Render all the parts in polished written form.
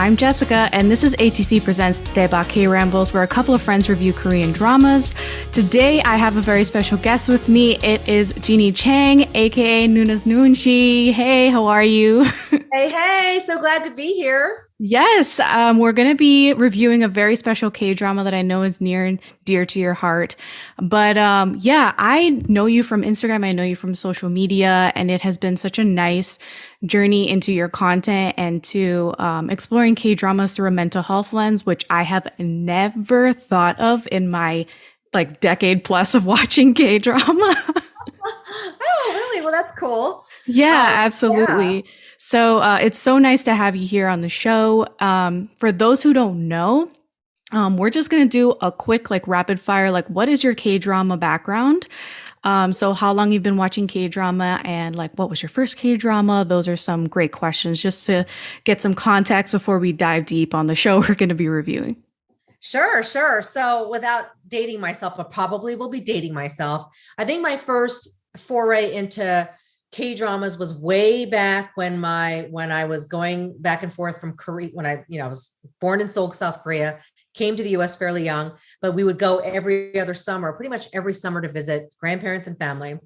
I'm Jessica, and this is ATC Presents Daebak K-Rambles, where a couple of friends review Korean dramas. Today, I have a very special guest with me. It is Jeanie Chang, aka Noona's Noonchi. Hey, how are you? Hey, so glad to be here. Yes, we're going to be reviewing a very special K-drama that I know is near and dear to your heart. But yeah, I know you from Instagram. I know you from social media, and it has been such a nice journey into your content and to exploring K-dramas through a mental health lens, which I have never thought of in my decade plus of watching K-drama. Oh, really? Well, that's cool. Yeah, absolutely. Yeah. So it's so nice to have you here on the show. For those who don't know, we're just going to do a quick rapid fire, what is your K-drama background? So how long you've been watching K-drama and what was your first K-drama? Those are some great questions just to get some context before we dive deep on the show we're going to be reviewing. Sure. So without dating myself, but probably will be dating myself, I think my first foray into K-dramas was way back when I was going back and forth from Korea, when I was born in Seoul, South Korea, came to the US fairly young, but we would go every other summer, pretty much every summer, to visit grandparents and family.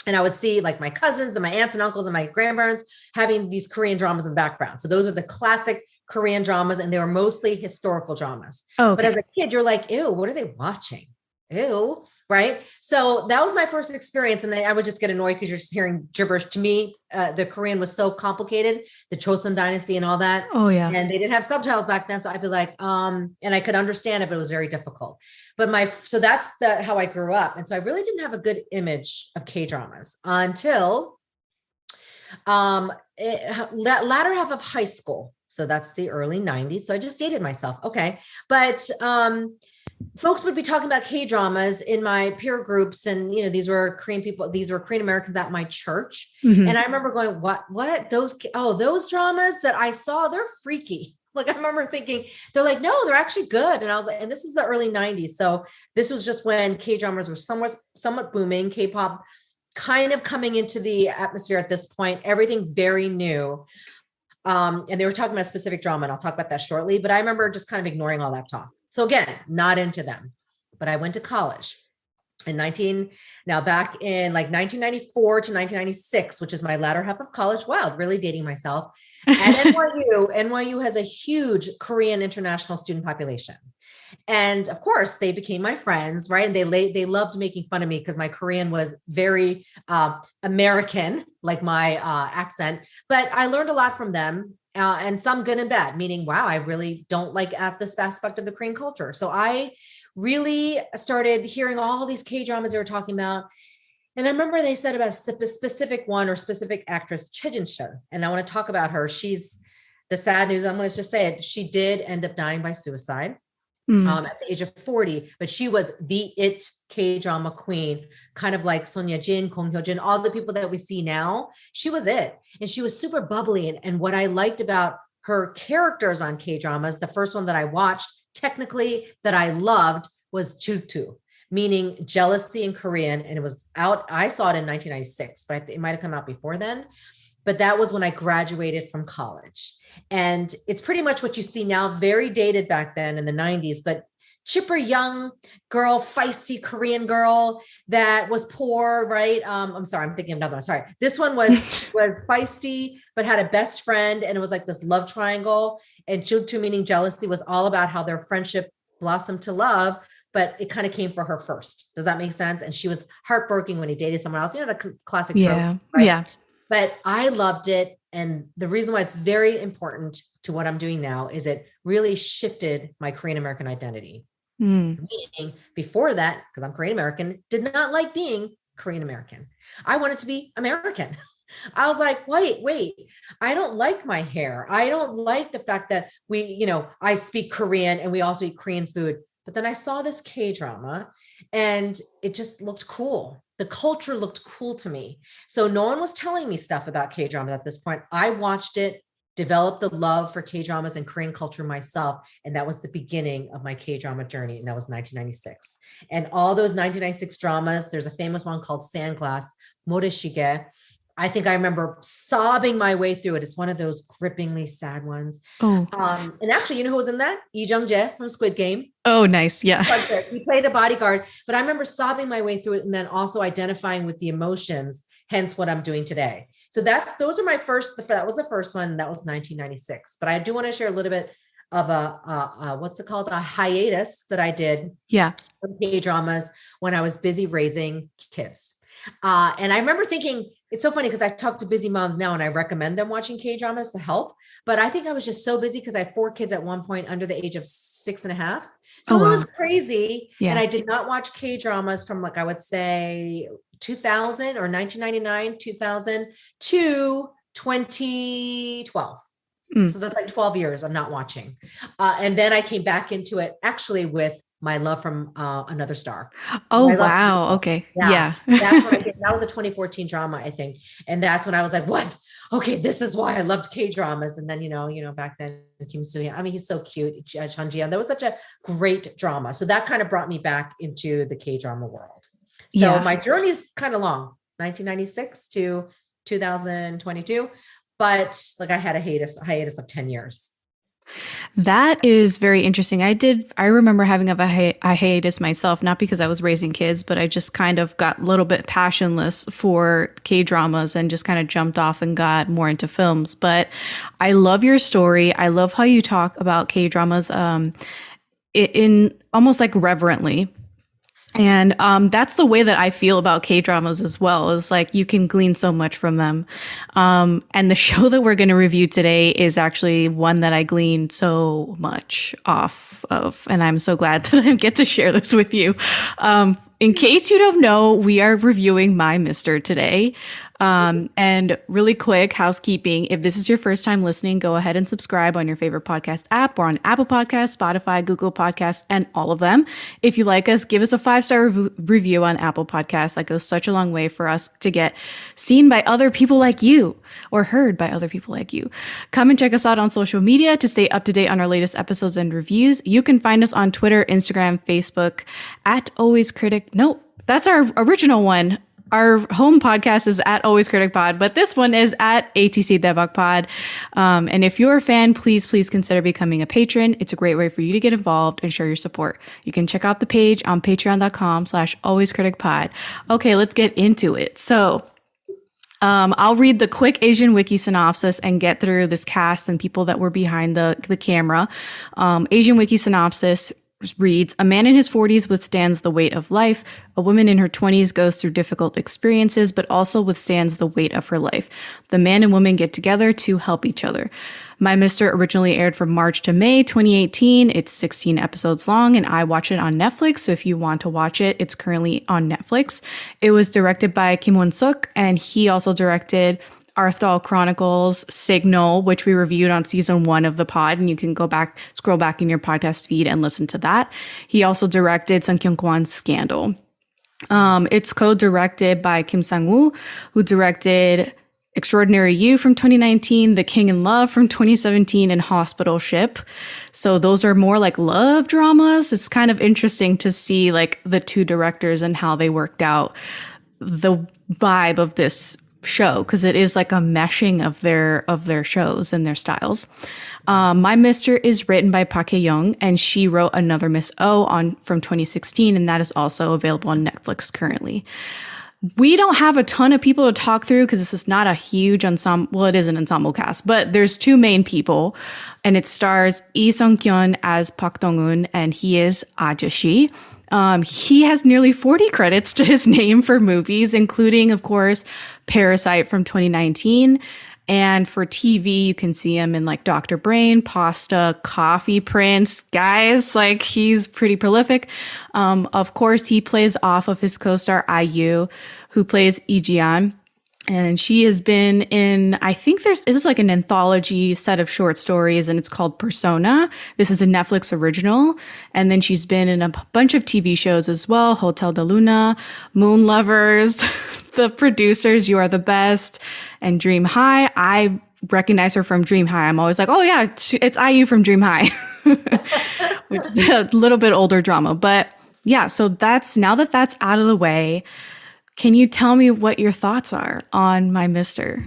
And I would see my cousins and my aunts and uncles and my grandparents having these Korean dramas in the background. So those are the classic Korean dramas, and they were mostly historical dramas. Oh, okay. But as a kid, you're like, ew, what are they watching? Ew. Right. So that was my first experience. And I would just get annoyed because you're just hearing gibberish. To me, the Korean was so complicated, the Joseon dynasty and all that. Oh, yeah. And they didn't have subtitles back then. So I'd be like, and I could understand it, but it was very difficult. But so that's how I grew up. And so I really didn't have a good image of K-dramas until latter half of high school. So that's the early 90s. So I just dated myself. Okay. But folks would be talking about K-dramas in my peer groups. And, these were Korean people, these were Korean Americans at my church. Mm-hmm. And I remember going, what, those dramas that I saw, they're freaky. I remember thinking, they're like, no, they're actually good. And I was like, and this is the early 90s. So this was just when K-dramas were somewhat booming, K-pop kind of coming into the atmosphere at this point, everything very new. And they were talking about a specific drama, and I'll talk about that shortly. But I remember just kind of ignoring all that talk. So again, not into them, but I went to college back in 1994 to 1996, which is my latter half of college. Wow, really dating myself. At NYU has a huge Korean international student population. And of course, they became my friends, right? And they loved making fun of me because my Korean was very American, like my accent. But I learned a lot from them. And some good and bad, meaning, wow, I really don't like at this aspect of the Korean culture. So I really started hearing all these K-dramas they were talking about. And I remember they said about a specific one or specific actress, Chejin. And I want to talk about her. She's the sad news. I'm going to just say it. She did end up dying by suicide at the age of 40, but she was the it K-drama queen, kind of like Sonia Jin, Kong Hyo-jin, all the people that we see now. She was it. And she was super bubbly. And what I liked about her characters on K-dramas, the first one that I watched technically that I loved was Jutu, meaning jealousy in Korean. And it was out, I saw it in 1996, but it might've come out before then. But that was when I graduated from college. And it's pretty much what you see now, very dated back then in the 90s, but chipper young girl, feisty Korean girl that was poor, right? I'm sorry, I'm thinking of another one. Sorry. This one was feisty, but had a best friend. And it was like this love triangle. And Jutu, meaning jealousy, was all about how their friendship blossomed to love, but it kind of came for her first. Does that make sense? And she was heartbroken when he dated someone else. The classic trope, right? Yeah. But I loved it. And the reason why it's very important to what I'm doing now is it really shifted my Korean American identity. Meaning before that, because I'm Korean American, did not like being Korean American. I wanted to be American. I was like, wait, I don't like my hair. I don't like the fact that I speak Korean and we also eat Korean food. But then I saw this K-drama and it just looked cool. The culture looked cool to me. So no one was telling me stuff about K-dramas at this point. I watched it, developed the love for K-dramas and Korean culture myself. And that was the beginning of my K-drama journey. And that was 1996. And all those 1996 dramas, there's a famous one called Sandglass, Moreshige. I think I remember sobbing my way through it. It's one of those grippingly sad ones. Oh. And actually, you know who was in that? Lee Jung-jae from Squid Game. Oh, nice. Yeah. He played a bodyguard, but I remember sobbing my way through it and then also identifying with the emotions, hence what I'm doing today. So those are my first, that was the first one. That was 1996. But I do want to share a little bit of what's it called? A hiatus that I did. Yeah. From K-dramas when I was busy raising kids. And I remember thinking, it's so funny because I talk to busy moms now and I recommend them watching K-dramas to help. But I think I was just so busy because I had 4 kids at one point under the age of 6.5. So it was crazy. Yeah. And I did not watch K-dramas from I would say 2000 or 1999, 2000 to 2012. So that's 12 years I'm not watching. And then I came back into it actually with My Love from Another Star. Oh, wow. Okay. Yeah. That's when that was a 2014 drama, I think. And that's when I was like, what? Okay, this is why I loved K-dramas. And then, back then, Kim Soo-hyun, I mean, he's so cute. Chun Ji-yeon, that was such a great drama. So that kind of brought me back into the K-drama world. So my journey is kind of long, 1996 to 2022. But I had a hiatus of 10 years. That is very interesting. I remember having a hiatus myself, not because I was raising kids, but I just kind of got a little bit passionless for K-dramas and just kind of jumped off and got more into films. But I love your story. I love how you talk about K-dramas in almost reverently. And that's the way that I feel about K-dramas as well, is you can glean so much from them. And the show that we're going to review today is actually one that I gleaned so much off of. And I'm so glad that I get to share this with you. In case you don't know, we are reviewing My Mister today. And really quick housekeeping. If this is your first time listening, go ahead and subscribe on your favorite podcast app or on Apple Podcasts, Spotify, Google Podcasts, and all of them. If you like us, give us a 5-star review on Apple Podcasts. That goes such a long way for us to get seen by other people like you or heard by other people like you. Come and check us out on social media to stay up to date on our latest episodes and reviews. You can find us on Twitter, Instagram, Facebook at Always Critic. No, that's our original one. Our home podcast is at Always Critic Pod, but this one is at ATC Daebak Pod. And if you're a fan, please consider becoming a patron. It's a great way for you to get involved and show your support. You can check out the page on patreon.com/alwayscriticpod. Okay, let's get into it. So I'll read the quick Asian Wiki synopsis and get through this cast and people that were behind the camera. Asian Wiki synopsis reads, a man in his 40s withstands the weight of life. A woman in her 20s goes through difficult experiences, but also withstands the weight of her life. The man and woman get together to help each other. My Mister originally aired from March to May 2018. It's 16 episodes long, and I watch it on Netflix. So if you want to watch it, it's currently on Netflix. It was directed by Kim Won-suk, and he also directed Arthdal Chronicles, Signal, which we reviewed on season 1 of the pod, and you can scroll back in your podcast feed and listen to that. He also directed Sung Kyung-kwan's Scandal. It's co-directed by Kim Sang-woo, who directed Extraordinary You from 2019, The King in Love from 2017, and Hospital Ship. So those are more love dramas. It's kind of interesting to see the two directors and how they worked out the vibe of this show, because it is a meshing of their shows and their styles. My Mister is written by Park Hae-young, and she wrote Another Miss O from 2016, and that is also available on Netflix currently. We don't have a ton of people to talk through because this is not a huge ensemble. Well, it is an ensemble cast, but there's 2 main people, and it stars Lee Sun-kyun as Park Dong-un, and he is Ajashi. He has nearly 40 credits to his name for movies, including, of course, Parasite from 2019. And for TV, you can see him in Dr. Brain, Pasta, Coffee Prince. Guys, he's pretty prolific. Of course, he plays off of his co-star IU, who plays Lee-jian. And she has been in, I think this is an anthology set of short stories, and it's called Persona. This is a Netflix original. And then she's been in a bunch of TV shows as well. Hotel de Luna, Moon Lovers, The Producers, You Are the Best, and Dream High. I recognize her from Dream High. I'm always oh yeah, it's IU from Dream High, which is a little bit older drama. But yeah, so now that that's out of the way, Can you tell me what your thoughts are on My Mister?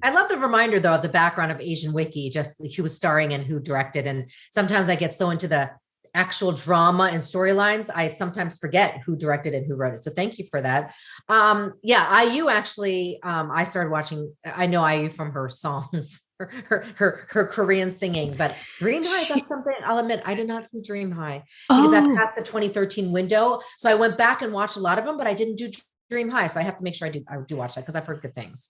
I love the reminder, though, of the background of Asian Wiki, just who was starring and who directed. And sometimes I get so into the actual drama and storylines, I sometimes forget who directed and who wrote it. So thank you for that. IU actually, I started watching, I know IU from her songs, her Korean singing, but Dream High, that's something I'll admit, I did not see Dream High because that passed the 2013 window. So I went back and watched a lot of them, but I didn't do Dream High. So I have to make sure I do watch that because I've heard good things.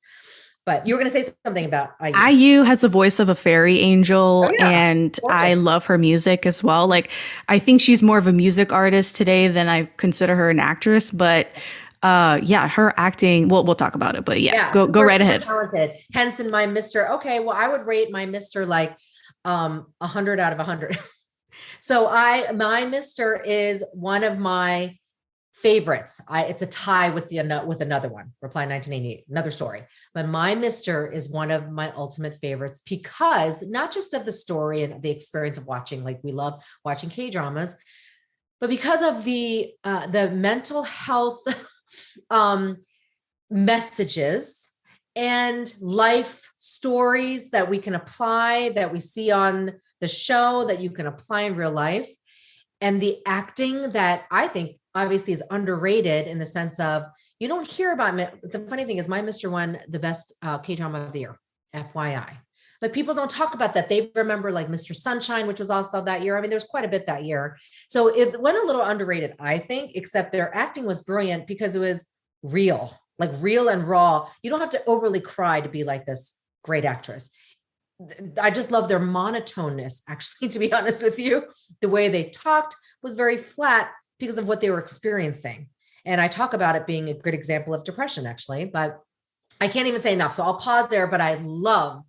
But you were going to say something about IU. IU has the voice of a fairy angel, and I love her music as well. Like, I think she's more of a music artist today than I consider her an actress. But her acting, we'll talk about it. But go right ahead. Talented. Hence in My Mister. Okay, well, I would rate My Mister like 100 out of 100. So My Mister is one of my favorites. It's a tie with another one, Reply 1988, another story. But My Mister is one of my ultimate favorites because not just of the story and the experience of watching, like we love watching K-dramas, but because of the mental health messages and life stories that we can apply, that we see on the show, that you can apply in real life. And the acting that I think obviously is underrated in the sense of you don't hear about the funny thing is My Mister won the best K-drama of the year, FYI. But people don't talk about that. They remember like Mr. Sunshine, which was also that year. I mean, there's quite a bit that year. So it went a little underrated, I think, except their acting was brilliant because it was real, like real and raw. You don't have to overly cry to be like this great actress. I just love their monotoneness, actually, to be honest with you. The way they talked was very flat because of what they were experiencing. And I talk about it being a good example of depression, actually, but I can't even say enough. So I'll pause there, but I love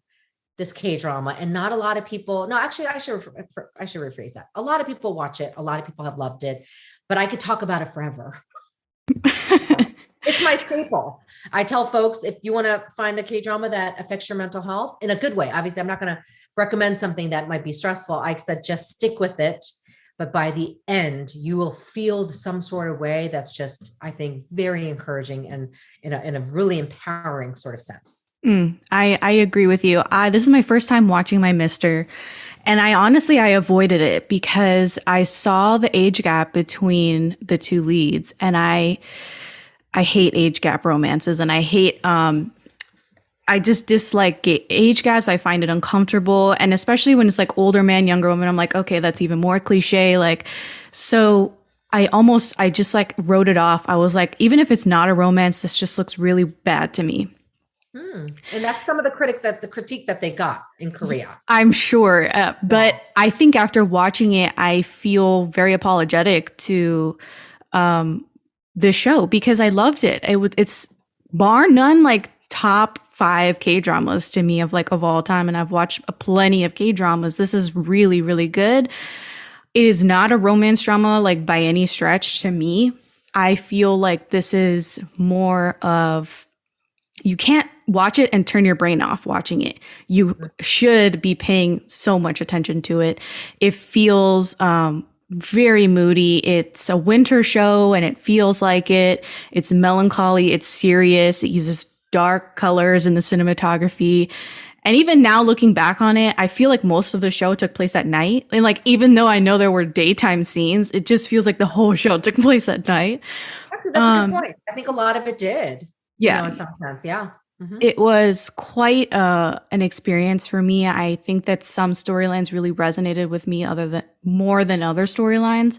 this K-drama and not a lot of people. No, actually, I should rephrase that. A lot of people watch it. A lot of people have loved it, but I could talk about it forever. It's my staple. I tell folks, if you want to find a K-drama that affects your mental health in a good way, obviously I'm not going to recommend something that might be stressful. I said, just stick with it. But by the end, you will feel some sort of way that's just, I think, very encouraging and in a really empowering sort of sense. I agree with you. This is my first time watching My Mister. And I avoided it because I saw the age gap between the two leads. And I hate age gap romances, and I hate, I just dislike age gaps. I find it uncomfortable. And especially when it's like older man, younger woman, I'm like, okay, that's even more cliche. Like, so I just like wrote it off. I was like, even if it's not a romance, this just looks really bad to me. And that's some of the critique that they got in Korea. I'm sure. But I think after watching it, I feel very apologetic to this show because I loved it. It's bar none like top 5 K-dramas to me of all time. And I've watched plenty of K-dramas. This is really, really good. It is not a romance drama like by any stretch to me. I feel like this is more of, you can't watch it and turn your brain off watching it. You should be paying so much attention to it. It feels very moody. It's a winter show and it feels like it. It's melancholy. It's serious. It uses dark colors in the cinematography. And even now looking back on it, I feel like most of the show took place at night. And like, even though I know there were daytime scenes, it just feels like the whole show took place at night. That's a good point. I think a lot of it did. Yeah. In some sense. Yeah. Mm-hmm. It was quite an experience for me. I think that some storylines really resonated with me more than other storylines.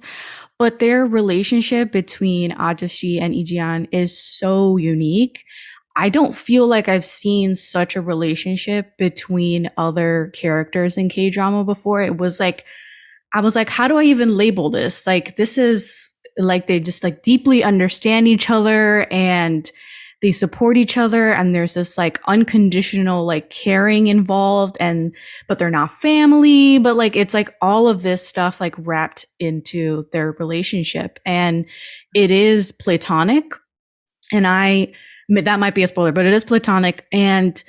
But their relationship between Ajashi and Ijian is so unique. I don't feel like I've seen such a relationship between other characters in K-drama before. It was like, I was like, how do I even label this? Like, this is like, they just like deeply understand each other and they support each other. And there's this like unconditional like caring involved but they're not family, but like, it's like all of this stuff like wrapped into their relationship, and it is platonic. And that might be a spoiler, but it is platonic. And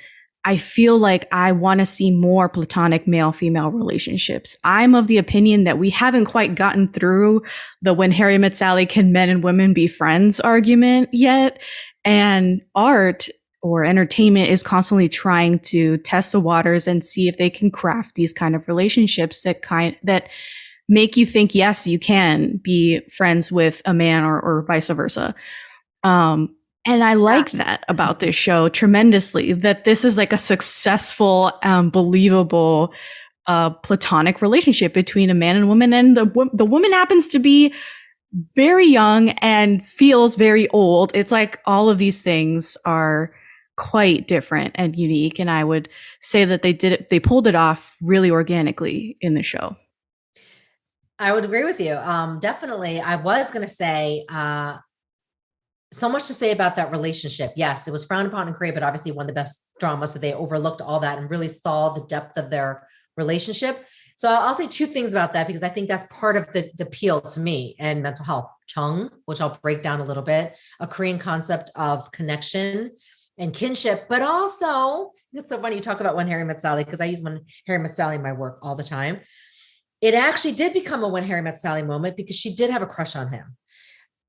I feel like I want to see more platonic male-female relationships. I'm of the opinion that we haven't quite gotten through the when Harry met Sally, can men and women be friends argument yet. And art or entertainment is constantly trying to test the waters and see if they can craft these kind of relationships that make you think, yes, you can be friends with a man or vice versa. And I like that about this show tremendously, that this is like a successful, believable, platonic relationship between a man and woman. And the woman happens to be very young and feels very old. It's like all of these things are quite different and unique. And I would say that they pulled it off really organically in the show. I would agree with you. Definitely. I was going to say, so much to say about that relationship. Yes, it was frowned upon in Korea, but obviously one of the best dramas. So they overlooked all that and really saw the depth of their relationship. So I'll say two things about that, because I think that's part of the appeal to me and mental health. Jeong, which I'll break down a little bit, a Korean concept of connection and kinship, but also, it's so funny you talk about When Harry Met Sally, because I use When Harry Met Sally in my work all the time. It actually did become a When Harry Met Sally moment because she did have a crush on him.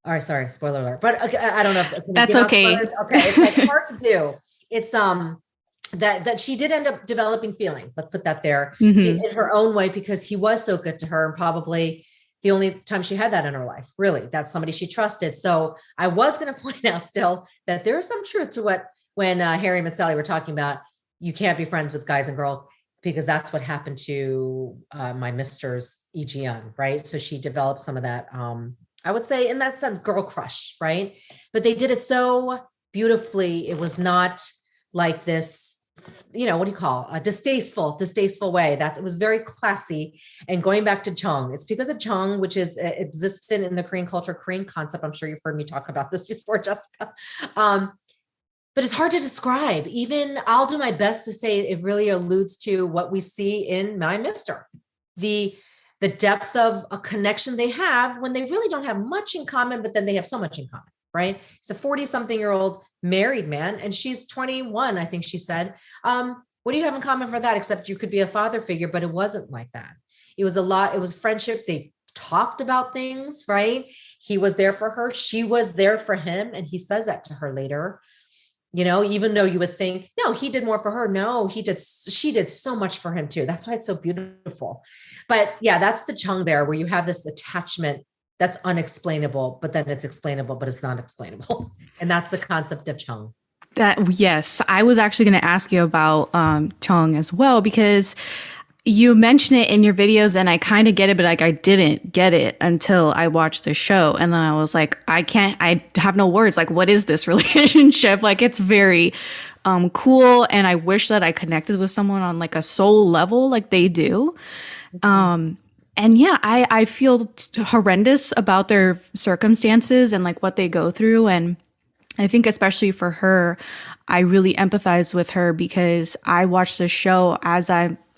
All right, sorry, spoiler alert, but okay, I don't know if that's okay. Okay, it's like hard to do. It's that she did end up developing feelings. Let's put that there in her own way, because he was so good to her, and probably the only time she had that in her life. Really, that's somebody she trusted. So I was going to point out still that there is some truth to when Harry and Sally were talking about, you can't be friends with guys and girls, because that's what happened to my Mister's Lee Sun-kyun, right? So she developed some of that. I would say in that sense, girl crush, right? But they did it so beautifully. It was not like this, what do you call a distasteful way. That it was very classy. And going back to jeong, it's because of jeong, which is existent in the Korean culture, Korean concept. I'm sure you've heard me talk about this before, Jessica. But it's hard to describe. Even I'll do my best to say it really alludes to what we see in My Mister. The depth of a connection they have when they really don't have much in common, but then they have so much in common, right? He's a 40-something-year-old married man, and she's 21, I think she said. What do you have in common for that? Except you could be a father figure, but it wasn't like that. It was it was friendship. They talked about things, right? He was there for her. She was there for him. And he says that to her later. Even though you would think, no, he did more for her. No, she did so much for him too. That's why it's so beautiful. But yeah, that's the jeong there, where you have this attachment that's unexplainable, but then it's explainable, but it's not explainable. And that's the concept of jeong. Yes, I was actually going to ask you about jeong as well, because you mention it in your videos and I kind of get it, but like I didn't get it until I watched the show. And then I was like, I have no words. Like, what is this relationship? Like, it's very cool. And I wish that I connected with someone on like a soul level like they do. And yeah, I feel horrendous about their circumstances and like what they go through. And I think especially for her, I really empathize with her, because I watched the show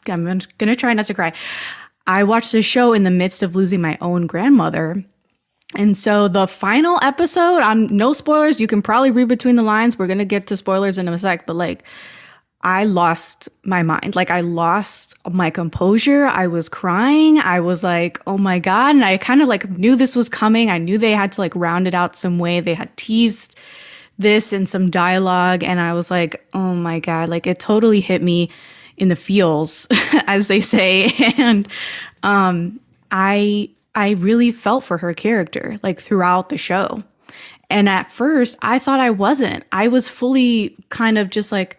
I'm going to try not to cry. I watched the show in the midst of losing my own grandmother. And so the final episode, no spoilers. You can probably read between the lines. We're going to get to spoilers in a sec, but like, I lost my mind. Like, I lost my composure. I was crying. I was like, oh my God. And I kind of like knew this was coming. I knew they had to like round it out some way. They had teased this in some dialogue. And I was like, oh my God, like it totally hit me in the feels, as they say. And I really felt for her character like throughout the show. And at first I thought I wasn't. I was fully kind of just like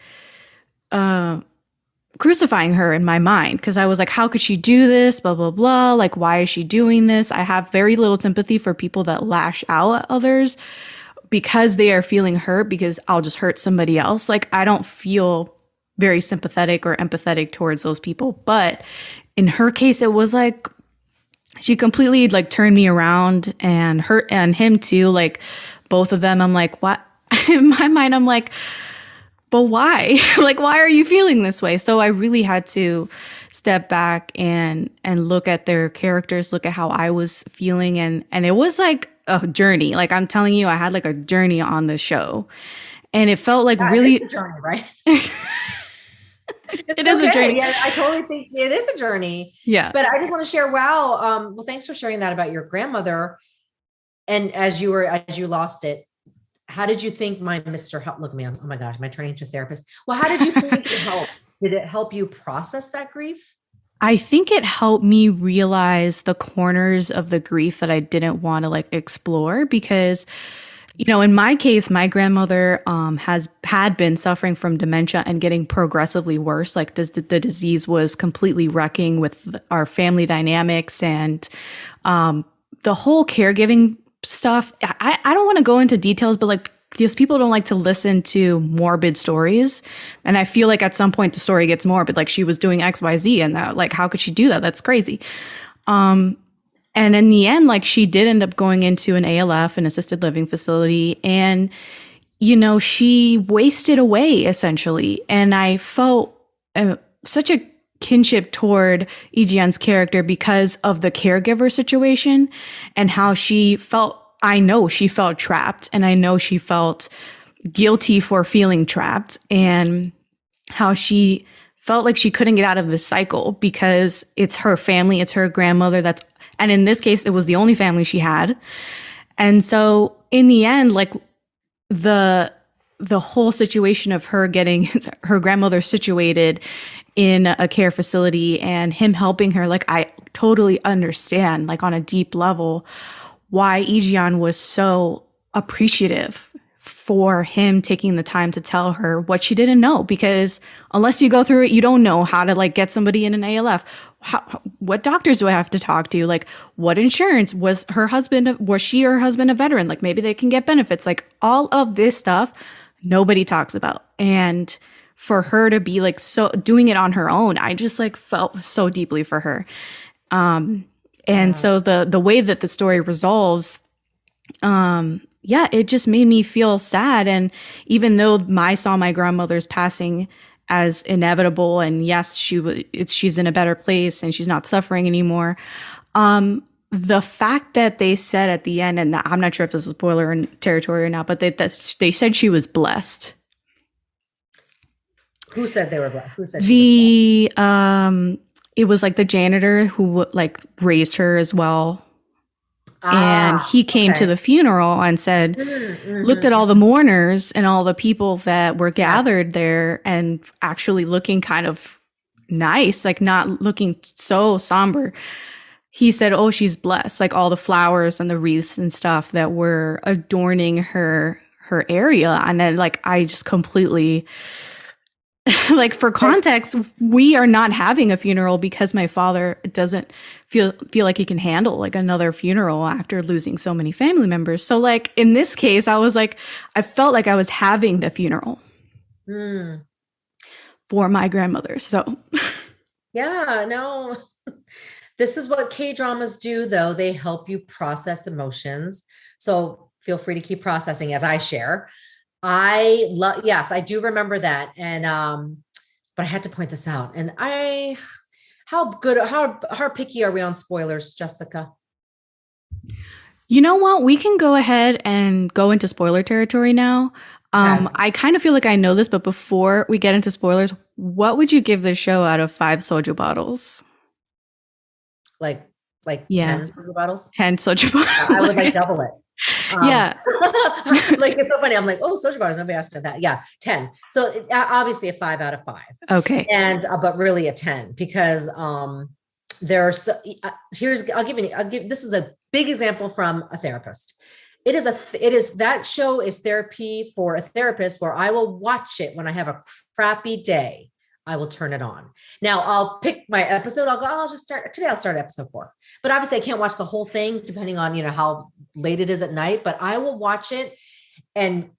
crucifying her in my mind, because I was like, how could she do this? Blah, blah, blah. Like, why is she doing this? I have very little sympathy for people that lash out at others because they are feeling hurt, because I'll just hurt somebody else. Like, I don't feel very sympathetic or empathetic towards those people. But in her case, it was like she completely like turned me around, and her and him too. Like both of them, I'm like, what? In my mind, I'm like, but why? Like, why are you feeling this way? So I really had to step back and look at their characters, look at how I was feeling. And it was like a journey. Like, I'm telling you, I had like a journey on the show, and it felt like really a journey, right? It is a journey. Yeah, I totally think it is a journey. Yeah. But I just want to share, well, thanks for sharing that about your grandmother. And as you lost it, how did you think my Mr. Help? Look at me. Oh my gosh, am I turning into a therapist? Well, how did you think it helped? Did it help you process that grief? I think it helped me realize the corners of the grief that I didn't want to like explore because, you know, in my case, my grandmother had been suffering from dementia and getting progressively worse. Like the disease was completely wrecking with our family dynamics and the whole caregiving stuff. I don't want to go into details, but like because people don't like to listen to morbid stories. And I feel like at some point the story gets morbid, like she was doing XYZ and that, like, how could she do that? That's crazy. And in the end, like she did end up going into an ALF, an assisted living facility. And, you know, she wasted away essentially. And I felt such a kinship toward Lee character because of the caregiver situation and how she felt. I know she felt trapped and I know she felt guilty for feeling trapped and how she felt like she couldn't get out of this cycle because it's her family, it's her grandmother and in this case, it was the only family she had. And so in the end, like the whole situation of her getting her grandmother situated in a care facility and him helping her, like I totally understand, like on a deep level, why Lee was so appreciative for him taking the time to tell her what she didn't know. Because unless you go through it, you don't know how to like get somebody in an ALF. What doctors do I have to talk to? Like what insurance was she or her husband a veteran? Like maybe they can get benefits. Like all of this stuff nobody talks about. And for her to be like so doing it on her own, I just like felt so deeply for her. And so the way that the story resolves, it just made me feel sad. And even though I saw my grandmother's passing as inevitable, and yes, she's in a better place and she's not suffering anymore. The fact that they said at the end, and I'm not sure if this is spoiler territory or not, but they said she was blessed. Who said they were blessed? Who said she was blessed? It was like the janitor who like raised her as well. And he came to the funeral and said, looked at all the mourners and all the people that were gathered there and actually looking kind of nice, like not looking so somber. He said, oh, she's blessed, like all the flowers and the wreaths and stuff that were adorning her area. And then like, I just completely... like for context, we are not having a funeral because my father doesn't feel like he can handle like another funeral after losing so many family members. So like in this case, I was like, I felt like I was having the funeral for my grandmother. So yeah, no, this is what K-dramas do though. They help you process emotions. So feel free to keep processing as I share. Yes, I do remember that. And, but I had to point this out. And how picky are we on spoilers, Jessica? You know what? We can go ahead and go into spoiler territory now. I kind of feel like I know this, but before we get into spoilers, what would you give this show out of 5 soju bottles? Like 10 soju bottles? 10 soju bottles. I would like double it. Yeah. Like it's so funny. I'm like, oh, soju bars. Nobody asked for that. Yeah. 10. So obviously a 5 out of 5. Okay. And, but really a 10 because, I'll give, this is a big example from a therapist. That show is therapy for a therapist where I will watch it when I have a crappy day. I will turn it on. Now I'll pick my episode. I'll start episode 4, but obviously I can't watch the whole thing depending on, how late it is at night, but I will watch it and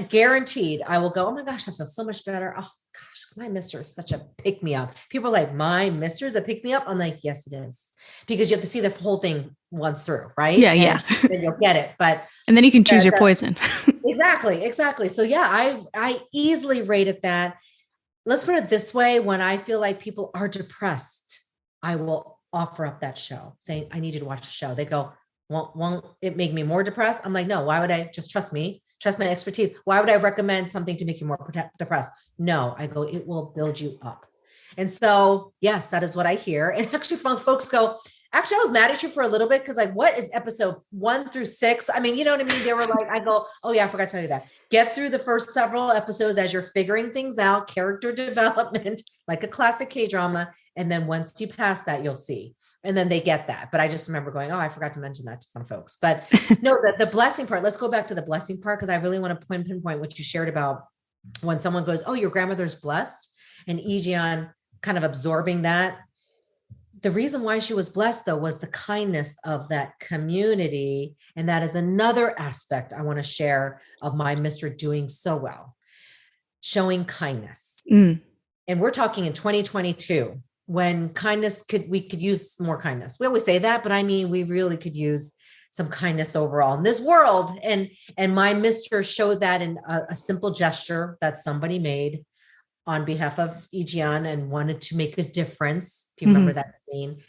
guaranteed I will go, oh my gosh, I feel so much better. Oh gosh, my mister is such a pick me up. People are like, my mister is a pick me up. I'm like, yes, it is, because you have to see the whole thing once through. Right. Yeah. Then you'll get it. And then you can choose your poison. Exactly. So yeah, I easily rated that. Let's put it this way. When I feel like people are depressed, I will offer up that show saying, I need you to watch the show. They go, won't it make me more depressed? I'm like, no, why would I just trust me? Trust my expertise. Why would I recommend something to make you more depressed? No, I go, it will build you up. And so, yes, that is what I hear. And actually folks go, Actually, I was mad at you for a little bit because like, what is episode 1 through 6? I mean, you know what I mean? They were like, I go, oh yeah, I forgot to tell you that. Get through the first several episodes as you're figuring things out, character development, like a classic K-drama. And then once you pass that, you'll see. And then they get that. But I just remember going, oh, I forgot to mention that to some folks. But no, the blessing part, let's go back to the blessing part because I really want to pinpoint what you shared about when someone goes, oh, your grandmother's blessed, and Ijeon kind of absorbing that. The reason why she was blessed, though, was the kindness of that community. And that is another aspect I want to share of my Mr. doing so well, showing kindness. And we're talking in 2022 when we could use more kindness. We always say that, but I mean, we really could use some kindness overall in this world. And my Mr. showed that in a simple gesture that somebody made on behalf of Ijeon and wanted to make a difference. If you remember that scene,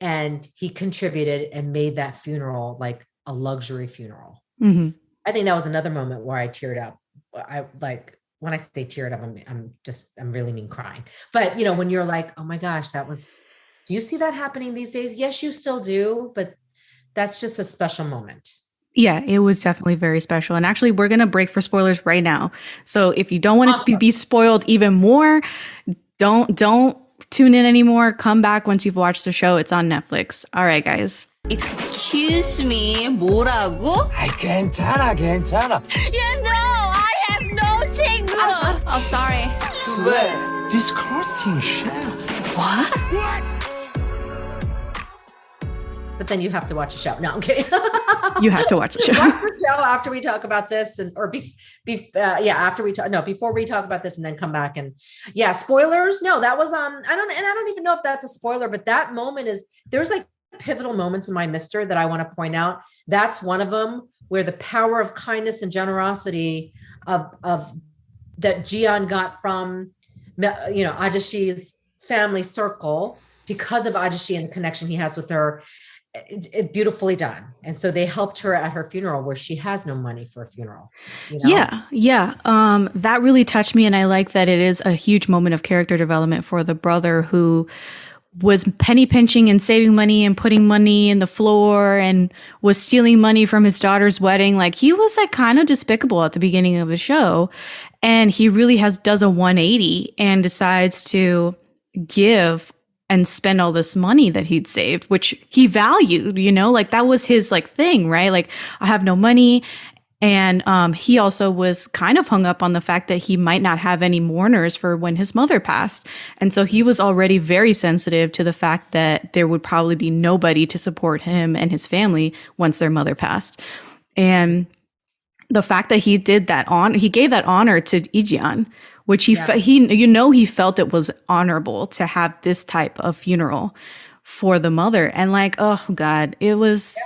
and he contributed and made that funeral like a luxury funeral. I think that was another moment where I teared up. I like when I say teared up, I'm really mean crying. But you know, when you're like, oh my gosh, do you see that happening these days? Yes, you still do, but that's just a special moment. Yeah, it was definitely very special. And actually, we're going to break for spoilers right now. So if you don't want to be spoiled even more, don't tune in anymore. Come back once you've watched the show. It's on Netflix. All right, guys. Excuse me, 뭐라고? 괜찮아. You know, I have no 친구. Oh, sorry. Swear, disgusting shit. What? But then you have to watch a show. No, I'm kidding. You have to watch the show. Watch the show after we talk about this, before we talk about this, and then come back and spoilers. No, that was I don't even know if that's a spoiler, but that moment there's like pivotal moments in my Mr. that I want to point out. That's one of them where the power of kindness and generosity of that Jeon got from Ajashi's family circle because of Ajashi and the connection he has with her. It beautifully done. And so they helped her at her funeral where she has no money for a funeral. You know? Yeah. That really touched me. And I like that it is a huge moment of character development for the brother who was penny pinching and saving money and putting money in the floor and was stealing money from his daughter's wedding. Like he was like kind of despicable at the beginning of the show. And he really does a 180 and decides to give and spend all this money that he'd saved, which he valued, like that was his like thing, right? Like I have no money. And he also was kind of hung up on the fact that he might not have any mourners for when his mother passed. And so he was already very sensitive to the fact that there would probably be nobody to support him and his family once their mother passed. And the fact that he did that he gave that honor to Ijeon, which he felt it was honorable to have this type of funeral for the mother. And like, oh God, it was. Yeah.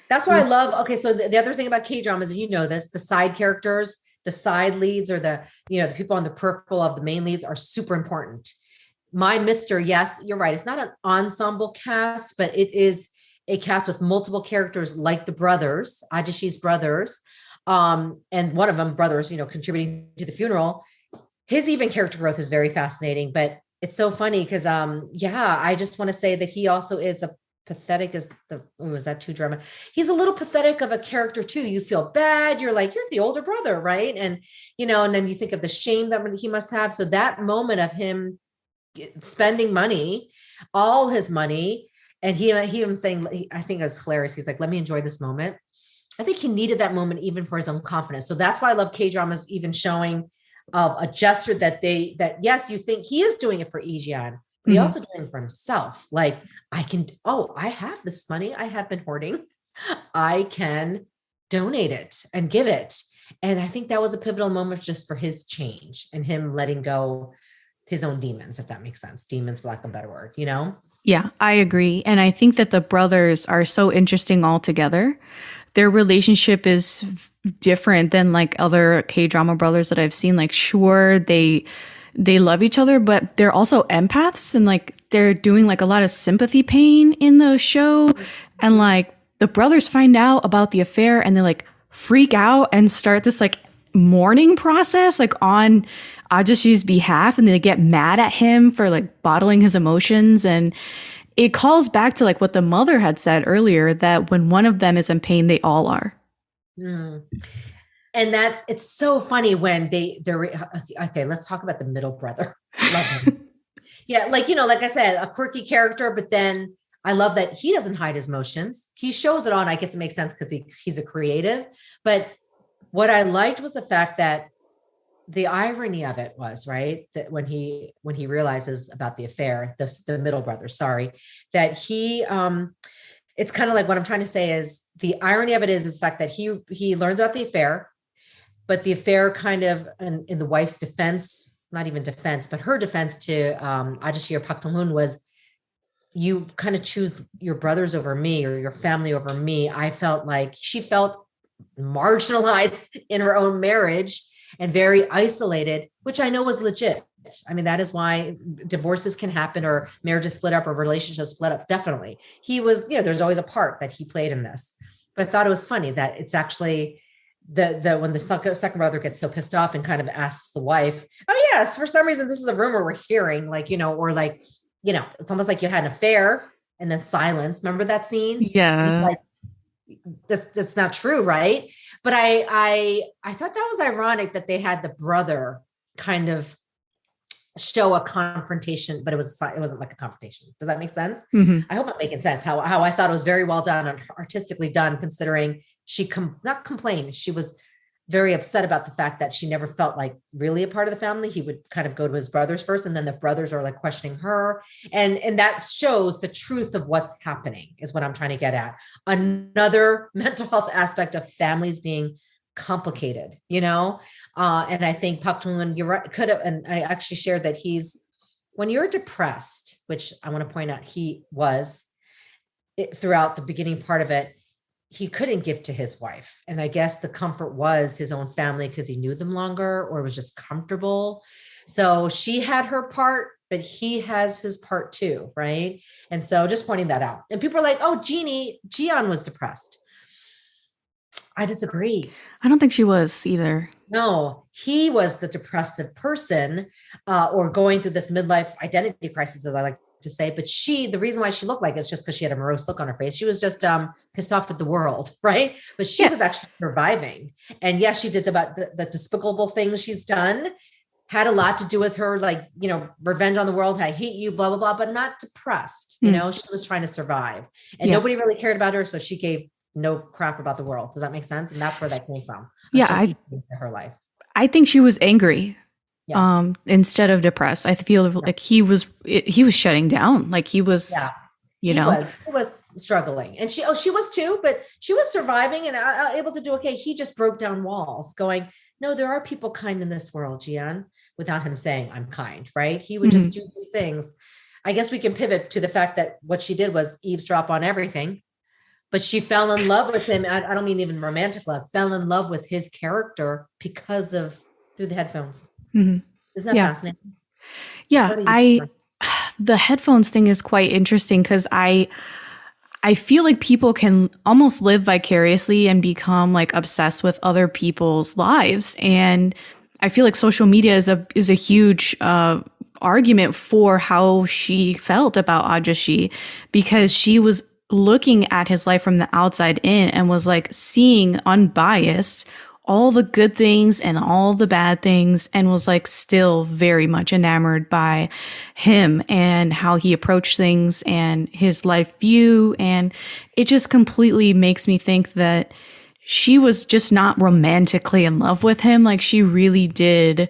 That's why I love. Okay. So the other thing about K-dramas, the side characters, the side leads, or the people on the peripheral of the main leads are super important. My Mr. Yes, you're right. It's not an ensemble cast, but it is a cast with multiple characters like the brothers, Ajashi's brothers. And one of them brothers, contributing to the funeral. His even character growth is very fascinating, but it's so funny because, I just want to say that he also is pathetic as was that too dramatic? He's a little pathetic of a character too. You feel bad. You're like, you're the older brother, right? And, and then you think of the shame that he must have. So that moment of him spending money, all his money, and he was saying, I think it was hilarious. He's like, let me enjoy this moment. I think he needed that moment even for his own confidence. So that's why I love K-dramas even showing of a gesture that yes, you think he is doing it for Ijeon, but he also doing it for himself. Like I have this money I have been hoarding. I can donate it and give it. And I think that was a pivotal moment just for his change and him letting go his own demons, if that makes sense. Demons, for lack of a better word, Yeah, I agree. And I think that the brothers are so interesting all together. Their relationship is different than like other K-drama brothers that I've seen. Like, sure, they love each other, but they're also empaths and like they're doing like a lot of sympathy pain in the show. And like the brothers find out about the affair and they like freak out and start this like mourning process like on Ajashi's behalf, and they get mad at him for like bottling his emotions. And it calls back to like what the mother had said earlier, that when one of them is in pain, they all are. Mm. And that it's so funny when they're okay. Let's talk about the middle brother. Love him. Yeah. Like, like I said, a quirky character, but then I love that he doesn't hide his emotions. He shows it on. I guess it makes sense because he's a creative, but what I liked was the fact that the irony of it was, right, that when he realizes about the affair, the middle brother, sorry, that he it's kind of like what I'm trying to say is the irony of it is the fact that he learns about the affair, but the affair kind of in the wife's defense, not even defense, but her defense to Ajashi or Pak Dong-hoon was, you kind of choose your brothers over me or your family over me. I felt like she felt marginalized in her own marriage and very isolated, which I know was legit. I mean, that is why divorces can happen or marriages split up or relationships split up. Definitely. He was, there's always a part that he played in this, but I thought it was funny that it's actually when the second brother gets so pissed off and kind of asks the wife, oh yes, for some reason, this is a rumor we're hearing, or it's almost like you had an affair and then silence. Remember that scene? Yeah. Like, that's not true, right? But I thought that was ironic that they had the brother kind of show a confrontation, but it wasn't like a confrontation. Does that make sense? Mm-hmm. I hope I'm making sense. How I thought it was very well done and artistically done, considering she not complained. She was very upset about the fact that she never felt like really a part of the family. He would kind of go to his brothers first, and then the brothers are like questioning her. And that shows the truth of what's happening is what I'm trying to get at. Another mental health aspect of families being complicated, and I think Pak Dong-hoon, you're right, could have, and I actually shared that when you're depressed, which I want to point out, he was throughout the beginning part of it, he couldn't give to his wife. And I guess the comfort was his own family because he knew them longer or was just comfortable. So she had her part, but he has his part too, right? And so just pointing that out. And people are like, oh, Jeon was depressed. I disagree. I don't think she was either. No, he was the depressive person or going through this midlife identity crisis, as I like to say, but the reason why she looked like it's just because she had a morose look on her face. She was just pissed off at the world, right? But she was actually surviving. And yes, she did about the despicable things she's done, had a lot to do with her, like, revenge on the world. I hate you, blah, blah, blah, but not depressed. She was trying to survive and nobody really cared about her. So she gave no crap about the world. Does that make sense? And that's where that came from. Her life. I think she was angry. Instead of depressed. I feel like he was shutting down. Like he was, he was struggling, and she was too, but she was surviving and able to do okay. He just broke down walls going, no, there are people kind in this world, Jian, without him saying I'm kind, right? He would just do these things. I guess we can pivot to the fact that what she did was eavesdrop on everything, but she fell in love with him. I don't mean even romantic love, fell in love with his character through the headphones. Mm-hmm. Isn't that fascinating? Yeah, the headphones thing is quite interesting because I feel like people can almost live vicariously and become like obsessed with other people's lives, and I feel like social media is a huge argument for how she felt about Ajashi, because she was looking at his life from the outside in and was like seeing unbiased all the good things and all the bad things, and was like still very much enamored by him and how he approached things and his life view. And it just completely makes me think that she was just not romantically in love with him. Like she really did.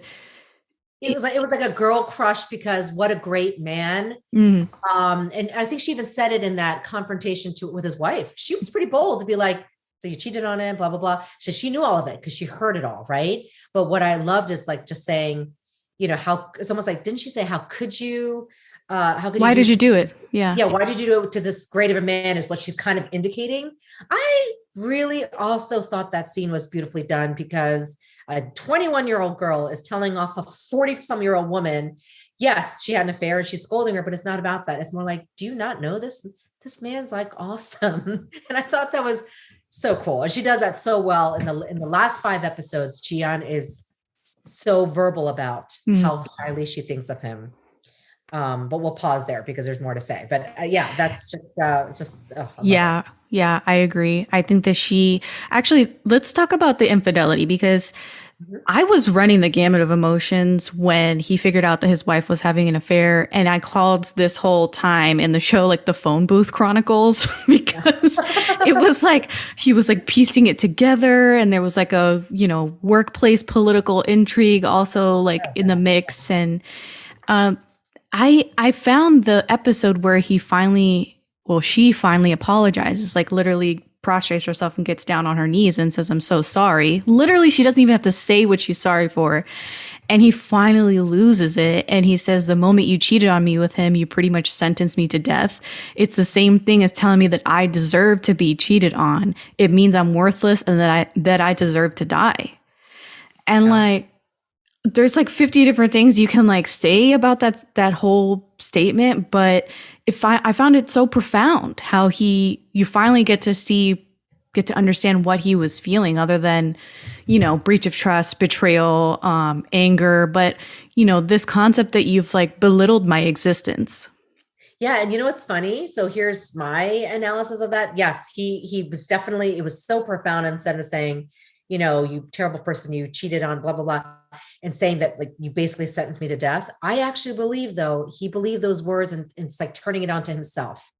It was like a girl crush because what a great man. And I think she even said it in that confrontation with his wife. She was pretty bold to be like, so you cheated on him, blah, blah, blah. So she knew all of it because she heard it all, right? But what I loved is like just saying, how it's almost like, didn't she say, how could you? Why did you do it? Yeah. Yeah. Why did you do it to this great of a man is what she's kind of indicating. I really also thought that scene was beautifully done because a 21-year-old girl is telling off a 40-some-year-old woman. Yes, she had an affair and she's scolding her, but it's not about that. It's more like, do you not know this? This man's like awesome. And I thought that was so cool. And she does that so well in the last 5 episodes. Jian is so verbal about how highly she thinks of him. But we'll pause there because there's more to say. But yeah, that's just yeah. Yeah, I agree. I think that let's talk about the infidelity, because I was running the gamut of emotions when he figured out that his wife was having an affair. And I called this whole time in the show like the phone booth chronicles, because it was like he was like piecing it together. And there was like a, workplace political intrigue also like in the mix. And I found the episode where she finally apologizes, like literally prostrates herself and gets down on her knees and says, "I'm so sorry." Literally, she doesn't even have to say what she's sorry for. And he finally loses it. And he says, "The moment you cheated on me with him, you pretty much sentenced me to death. It's the same thing as telling me that I deserve to be cheated on. It means I'm worthless and that I deserve to die." And like, there's like 50 different things you can like say about that whole statement, but I found it so profound how you finally get to understand what he was feeling, other than, breach of trust, betrayal, anger, but this concept that you've like belittled my existence. Yeah. And you know what's funny? So here's my analysis of that. Yes, he was definitely, it was so profound. Instead of saying, you terrible person, you cheated on, blah, blah, blah, and saying that like you basically sentenced me to death. I actually believe, though, he believed those words, and it's like turning it onto himself.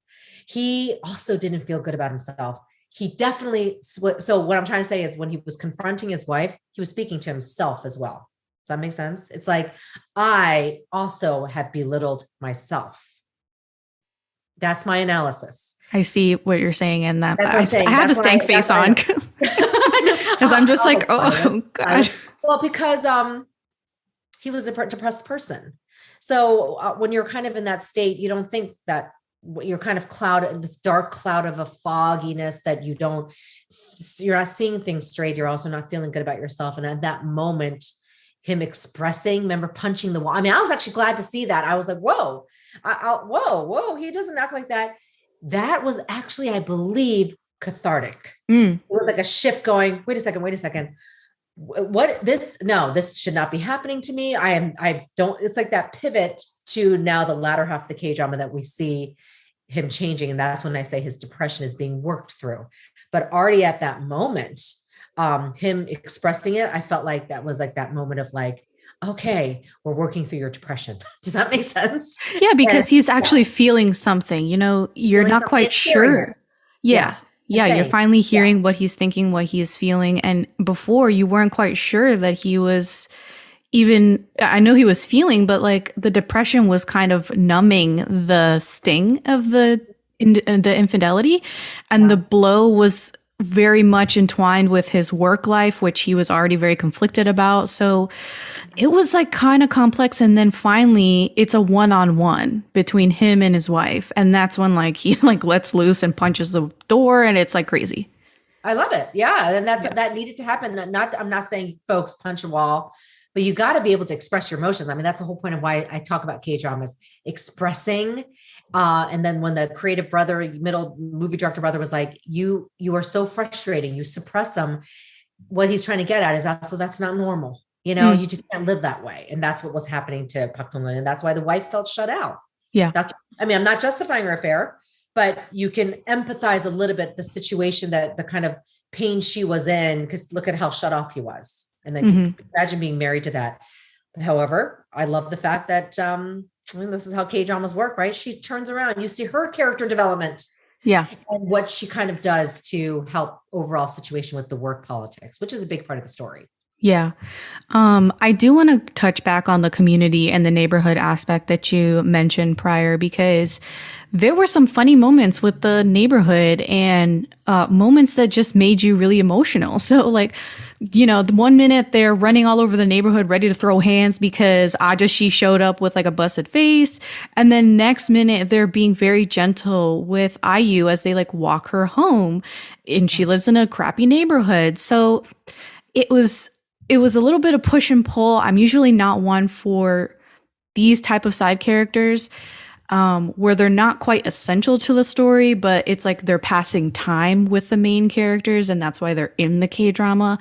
He also didn't feel good about himself. He definitely, so what I'm trying to say is when he was confronting his wife, he was speaking to himself as well. Does that make sense? It's like, I also have belittled myself. That's my analysis. I see what you're saying, and that I have a stank face on. Because I'm just like, oh God. Well, because he was a depressed person. So when you're kind of in that state, you don't think that you're kind of this dark cloud of a fogginess that you're not seeing things straight. You're also not feeling good about yourself. And at that moment, him expressing, remember punching the wall. I mean, I was actually glad to see that. I was like, whoa, whoa, he doesn't act like that. That was actually, I believe, cathartic. It was like a shift going, wait a second. This should not be happening to me. It's like that pivot to now the latter half of the K-drama that we see him changing. And that's when I say his depression is being worked through. But already at that moment, him expressing it, I felt like that was like that moment of like, okay, we're working through your depression. Does that make sense? Yeah, because he's actually feeling something, you're not quite sure. Yeah. You're finally hearing what he's thinking, what he's feeling. And before, you weren't quite sure that he was I know he was feeling, but like the depression was kind of numbing the sting of the infidelity. And the blow was very much entwined with his work life, which he was already very conflicted about. So it was like kind of complex. And then finally it's a one-on-one between him and his wife. And that's when like he like lets loose and punches the door, and it's like crazy. I love it. Yeah. And that needed to happen. I'm not saying folks punch a wall, but you got to be able to express your emotions. I mean, that's the whole point of why I talk about K-dramas, expressing. And then when the creative brother, middle movie director brother was like, you are so frustrating, you suppress them. What he's trying to get at is also, that's not normal. You just can't live that way. And that's what was happening to Park Dong-eun. And that's why the wife felt shut out. Yeah. I'm not justifying her affair, but you can empathize a little bit the situation, that the kind of pain she was in, because look at how shut off he was. And then imagine being married to that. However, I love the fact that this is how K-dramas work, right? She turns around. You see her character development. Yeah. And what she kind of does to help overall situation with the work politics, which is a big part of the story. Yeah. I do want to touch back on the community and the neighborhood aspect that you mentioned prior, because there were some funny moments with the neighborhood and moments that just made you really emotional. So like, the 1 minute they're running all over the neighborhood ready to throw hands because she showed up with like a busted face. And then next minute they're being very gentle with IU as they like walk her home, and she lives in a crappy neighborhood. So it was a little bit of push and pull. I'm usually not one for these type of side characters where they're not quite essential to the story, but it's like they're passing time with the main characters, and that's why they're in the K-drama.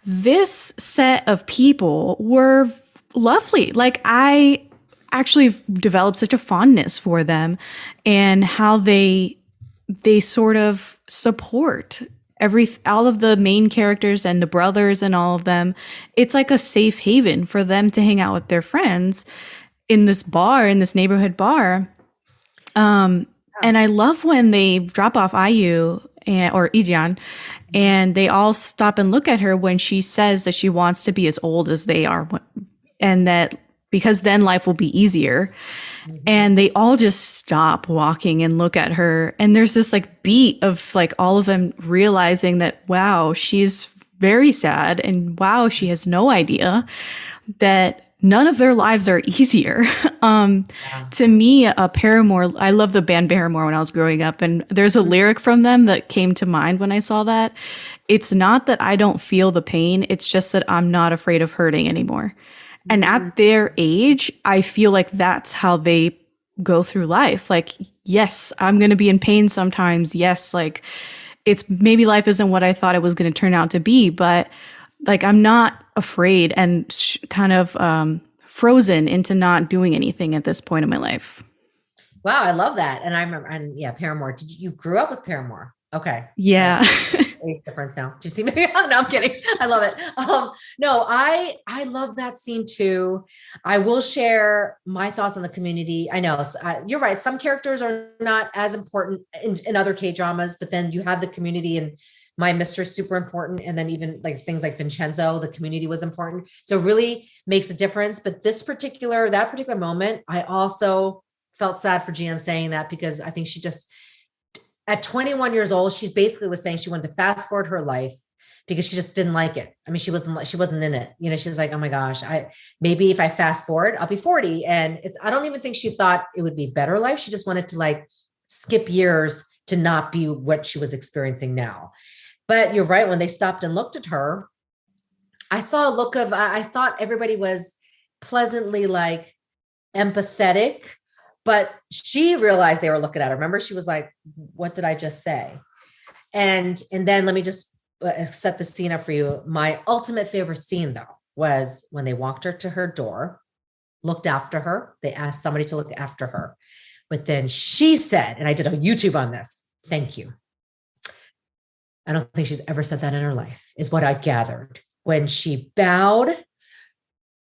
This set of people were lovely. Like I actually developed such a fondness for them, and how they sort of support all of the main characters and the brothers and all of them. It's like a safe haven for them to hang out with their friends in this neighborhood bar. And I love when they drop off IU or Ijeon, and they all stop and look at her when she says that she wants to be as old as they are, and that because then life will be easier. And they all just stop walking and look at her. And there's this like beat of like all of them realizing that, wow, she's very sad. And wow, she has no idea that none of their lives are easier. To me, Paramore, I love the band Paramore when I was growing up. And there's a lyric from them that came to mind when I saw that. It's not that I don't feel the pain. It's just that I'm not afraid of hurting anymore. And at their age, I feel like that's how they go through life. Like, yes, I'm going to be in pain sometimes. Yes, like it's maybe life isn't what I thought it was going to turn out to be, but like I'm not afraid and kind of frozen into not doing anything at this point in my life. Wow, I love that. And I remember, and yeah, Paramore. You grew up with Paramore? Okay. Yeah. Age difference now. Do you see me? No, I'm kidding. I love it. No, I love that scene too. I will share my thoughts on the community. I know you're right. Some characters are not as important in other K-dramas, but then you have the community, and My Mistress super important. And then even like things like Vincenzo, the community was important. So it really makes a difference. But that particular moment, I also felt sad for Jeon saying that, because I think she just, at 21 years old, she basically was saying she wanted to fast forward her life because she just didn't like it. I mean, she wasn't in it. You know, she's like, oh my gosh, maybe if I fast forward, I'll be 40. And I don't even think she thought it would be better life. She just wanted to like skip years to not be what she was experiencing now. But you're right. When they stopped and looked at her, I saw a look of, I thought everybody was pleasantly like empathetic, but she realized they were looking at her. Remember, she was like, what did I just say? And then let me just set the scene up for you. My ultimate favorite scene though, was when they walked her to her door, looked after her. They asked somebody to look after her, but then she said, and I did a YouTube on this, thank you. I don't think she's ever said that in her life, is what I gathered. When she bowed,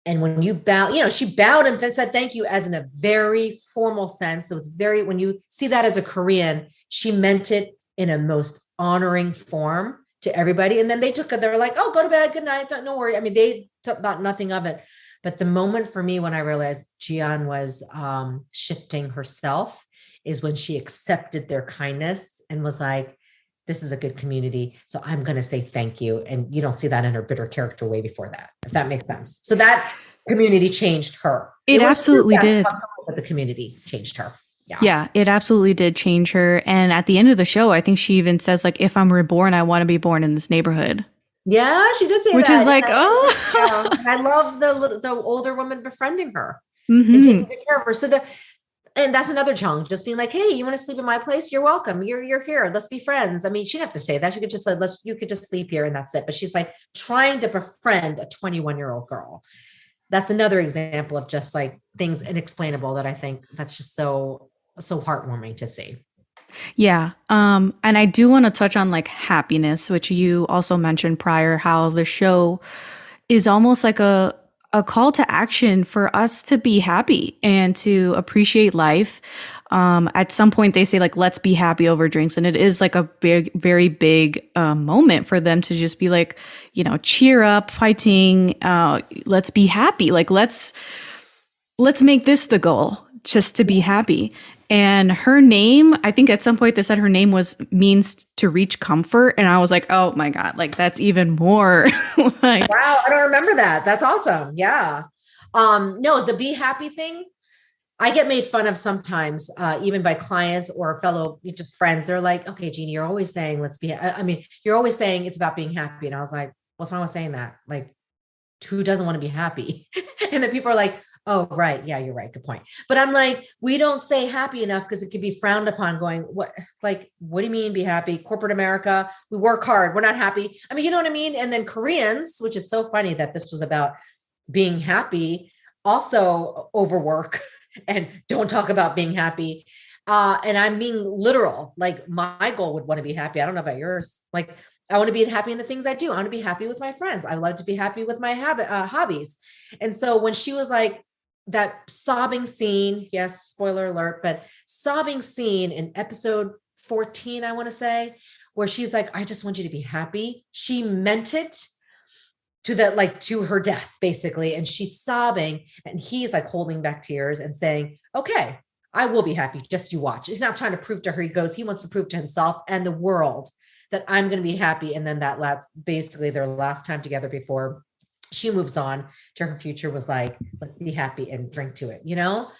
and when you bow, you know, she bowed and then said thank you as in a very formal sense. So it's very, when you see that as a Korean, she meant it in a most honoring form to everybody. And then they were like, oh, go to bed, good night, no worry. I mean, they thought nothing of it. But the moment for me when I realized Jeon was shifting herself is when she accepted their kindness and was like, this is a good community, so I'm going to say thank you. And you don't see that in her bitter character way before that, if that makes sense. So that community changed her. It absolutely did. But the community changed her. Yeah, it absolutely did change her. And at the end of the show, I think she even says like, if I'm reborn, I want to be born in this neighborhood. Yeah, she did say which that. Which is like, oh. Yeah. I love the older woman befriending her and taking good care of her. And that's another challenge, just being like, hey, you want to sleep in my place? You're welcome. You're here. Let's be friends. I mean, she didn't have to say that. She could just say, you could just sleep here and that's it. But she's like trying to befriend a 21-year-old girl. That's another example of just like things inexplainable that I think that's just so heartwarming to see. Yeah. And I do want to touch on like happiness, which you also mentioned prior, how the show is almost like a call to action for us to be happy and to appreciate life. At some point they say like, let's be happy over drinks. And it is like a big, very big moment for them to just be like, you know, cheer up, fighting, let's be happy. Like, let's make this the goal, just to be happy. And her name, I think at some point they said her name means to reach comfort. And I was like, oh my God, like that's even more. Like, wow, I don't remember that. That's awesome. Yeah. No, the be happy thing, I get made fun of sometimes, even by clients or fellow just friends. They're like, okay, Jeanie, you're always saying, you're always saying it's about being happy. And I was like, what's wrong with saying that? Like, who doesn't want to be happy? And then people are like, oh, right. Yeah, you're right. Good point. But I'm like, we don't say happy enough because it could be frowned upon going, what do you mean be happy? Corporate America, we work hard. We're not happy. I mean, you know what I mean? And then Koreans, which is so funny that this was about being happy, also overwork and don't talk about being happy. And I'm being literal. Like my goal would want to be happy. I don't know about yours. Like I want to be happy in the things I do. I want to be happy with my friends. I love to be happy with my hobbies. And so when she was like that sobbing scene, yes, spoiler alert, but sobbing scene in episode 14, I want to say, where she's like, I just want you to be happy. She meant it to that, like to her death, basically. And she's sobbing and he's like holding back tears and saying, okay, I will be happy. Just you watch. He's not trying to prove to her. He wants to prove to himself and the world that I'm going to be happy. And then that's basically their last time together before she moves on to her future was like, let's be happy and drink to it. You know,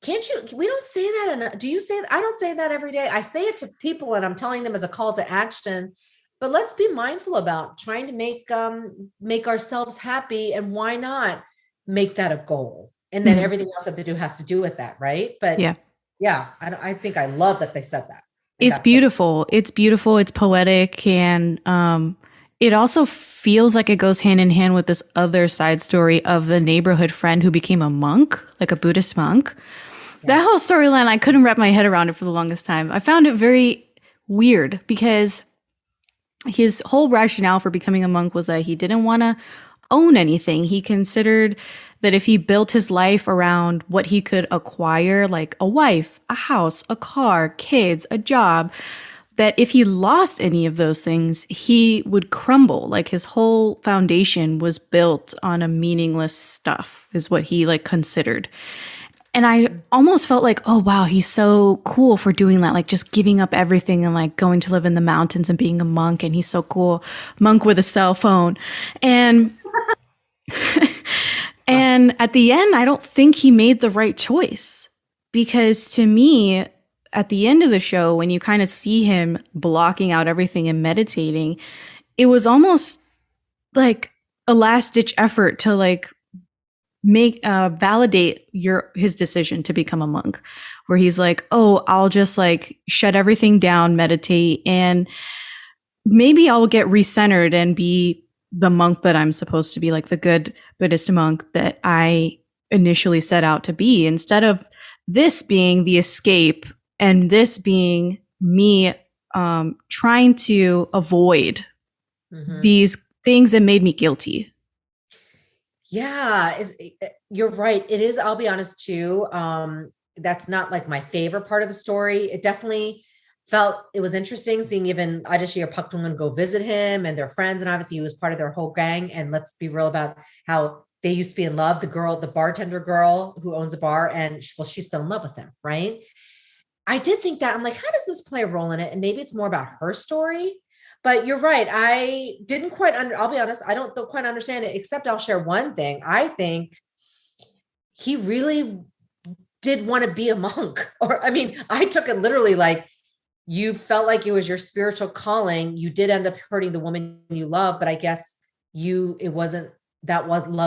we don't say that enough. Do you say that? I don't say that every day. I say it to people and I'm telling them as a call to action, but let's be mindful about trying to make ourselves happy. And why not make that a goal? And then everything else I have to do has to do with that. Right. But yeah, I think I love that they said that. It's beautiful. It's beautiful. It's poetic. And it also feels like it goes hand in hand with this other side story of the neighborhood friend who became a monk, like a Buddhist monk. Yeah. That whole storyline, I couldn't wrap my head around it for the longest time. I found it very weird because his whole rationale for becoming a monk was that he didn't want to own anything. He considered that if he built his life around what he could acquire, like a wife, a house, a car, kids, a job, that if he lost any of those things, he would crumble. Like his whole foundation was built on a meaningless stuff, is what he like considered. And I almost felt like, oh, wow, he's so cool for doing that. Like just giving up everything and like going to live in the mountains and being a monk. And he's so cool. Monk with a cell phone. And and at the end, I don't think he made the right choice, because to me, at the end of the show, when you kind of see him blocking out everything and meditating, it was almost like a last ditch effort to like validate his decision to become a monk, where he's like, oh, I'll just like shut everything down, meditate, and maybe I'll get recentered and be the monk that I'm supposed to be, like the good Buddhist monk that I initially set out to be, instead of this being the escape and this being me trying to avoid these things that made me guilty. Yeah, you're right. It is. I'll be honest too. That's not like my favorite part of the story. It definitely felt it was interesting seeing even Ajashi or Pak Dong-eun go visit him and their friends. And obviously he was part of their whole gang. And let's be real about how they used to be in love. The bartender girl who owns a bar, and she's still in love with him. Right. I did think that. I'm like, how does this play a role in it? And maybe it's more about her story, but you're right. I didn't quite I'll be honest. I don't quite understand it, except I'll share one thing. I think he really did want to be a monk. Or, I mean, I took it literally like, you felt like it was your spiritual calling. You did end up hurting the woman you love, but I guess love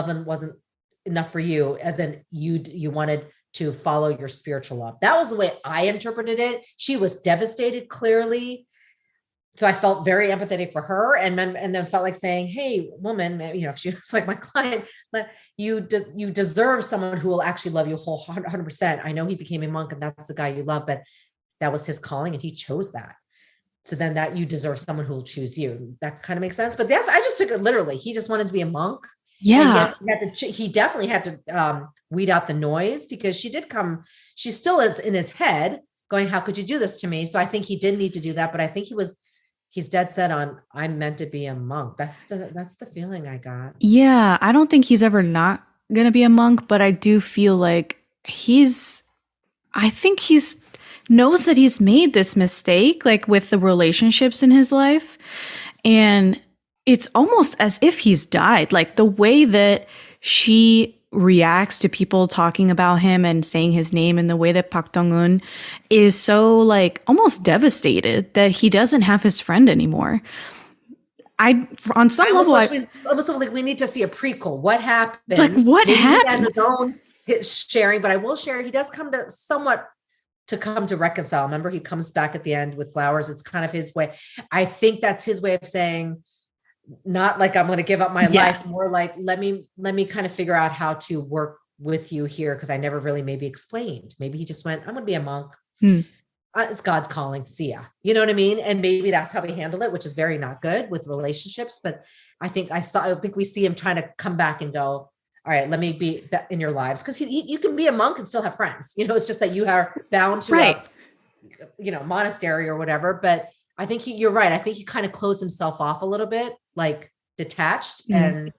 and wasn't enough for you, as in you wanted to follow your spiritual love. That was the way I interpreted it. She was devastated, clearly. So I felt very empathetic for her, and then felt like saying, hey, woman, if she was like my client, you deserve someone who will actually love you whole 100%. I know he became a monk and that's the guy you love, but that was his calling and he chose that. So then that you deserve someone who will choose you. That kind of makes sense. But I just took it literally. He just wanted to be a monk. Yeah. He definitely had to weed out the noise, because she still is in his head going, how could you do this to me? So I think he did need to do that. But I think he's dead set on, I'm meant to be a monk. That's the feeling I got. Yeah. I don't think he's ever not going to be a monk, but I do feel like I think he's knows that he's made this mistake, like with the relationships in his life. And it's almost as if he's died. Like the way that she reacts to people talking about him and saying his name, and the way that Pak Dong-eun is so like almost devastated that he doesn't have his friend anymore. On some level, I was like, we need to see a prequel. What happened? Like what happened? He has his own sharing, but I will share. He does come to reconcile. Remember, he comes back at the end with flowers. It's kind of his way. I think that's his way of saying, not like I'm going to give up my life, more like, let me kind of figure out how to work with you here because I never really maybe explained. Maybe he just went, I'm going to be a monk. It's God's calling. See ya. You know what I mean? And maybe that's how he handled it, which is very not good with relationships. But I think we see him trying to come back and go, all right, let me be in your lives. Cause you can be a monk and still have friends, it's just that you are bound to a monastery or whatever. But I think you're right. I think he kind of closed himself off a little bit, like detached and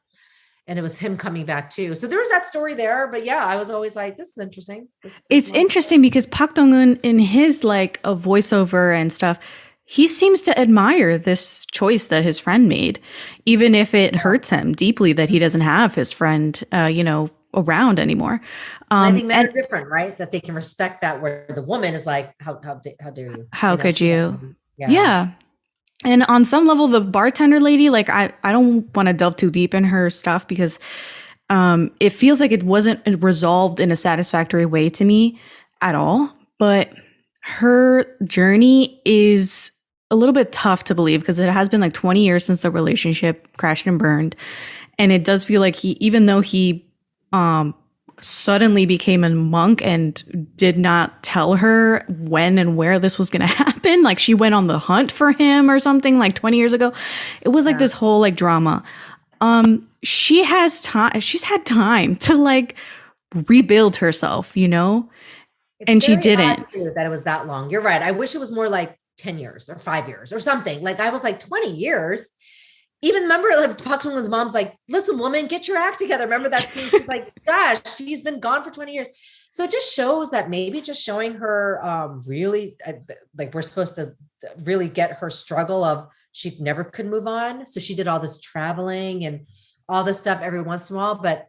it was him coming back too. So there was that story there, but yeah, I was always like, this is interesting. It's interesting because Park Dong-eun in his like a voiceover and stuff, he seems to admire this choice that his friend made, even if it hurts him deeply that he doesn't have his friend, around anymore. I think men are different, right? That they can respect that where the woman is like, how dare you? How could you? Yeah. And on some level, the bartender lady, like I don't want to delve too deep in her stuff because it feels like it wasn't resolved in a satisfactory way to me at all. But her journey is a little bit tough to believe because it has been like 20 years since the relationship crashed and burned. And it does feel like even though he suddenly became a monk and did not tell her when and where this was going to happen. Like she went on the hunt for him or something like 20 years ago. It was like this whole like drama. She has time. She's had time to like rebuild herself, and she didn't. That it was that long. You're right. I wish it was more like 10 years or 5 years or something. Like I was like 20 years. Even remember, like Park Dong-eun's mom's like, listen, woman, get your act together. Remember that scene? She's like, gosh, she's been gone for 20 years. So it just shows that maybe just showing her really, like we're supposed to really get her struggle of she never could move on. So she did all this traveling and all this stuff every once in a while. But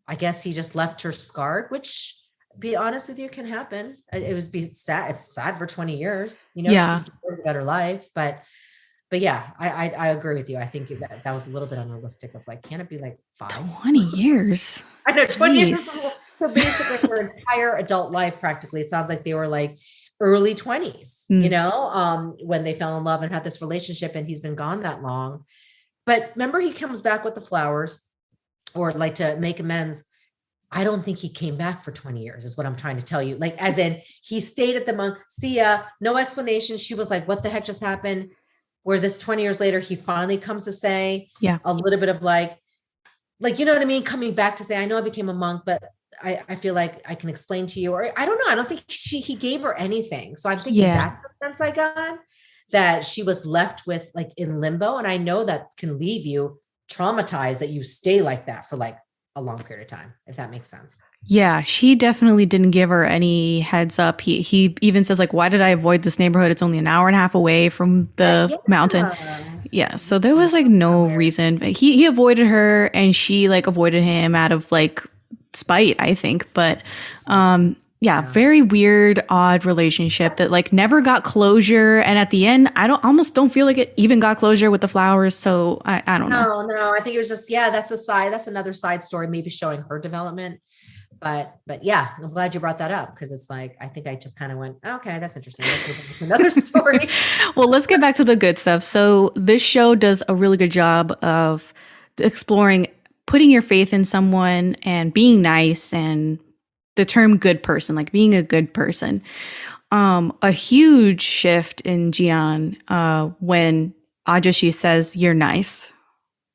I guess he just left her scarred, which, be honest with you, can happen. It would be sad. It's sad for 20 years, She deserved a better life, But yeah, I agree with you. I think that was a little bit unrealistic of like, can it be like 20 years? I know 20 years. So basically her entire adult life, practically, it sounds like they were like early 20s, when they fell in love and had this relationship and he's been gone that long. But remember he comes back with the flowers or like to make amends. I don't think he came back for 20 years is what I'm trying to tell you. Like, as in he stayed at the monk, see ya, no explanation. She was like, what the heck just happened? Where this 20 years later, he finally comes to say a little bit of like, you know what I mean? Coming back to say, I know I became a monk, but I feel like I can explain to you, or I don't know. I don't think he gave her anything. So I'm thinking that's the sense I got, that she was left with like in limbo. And I know that can leave you traumatized that you stay like that for like a long period of time, if that makes sense. Yeah, she definitely didn't give her any heads up. He even says like, why did I avoid this neighborhood? It's only an hour and a half away from the mountain. Yeah. So there was like no reason. He avoided her and she like avoided him out of like spite, I think. But very weird, odd relationship that like never got closure. And at the end, I almost don't feel like it even got closure with the flowers. So I don't know. No, I think it was just, that's another side story, maybe showing her development. But yeah, I'm glad you brought that up because it's like, I think I just kind of went, okay, that's interesting. Let's move on to another story. Well, let's get back to the good stuff. So this show does a really good job of exploring putting your faith in someone and being nice, and the term good person, like being a good person. A huge shift in Jian when Ajashi says, you're nice.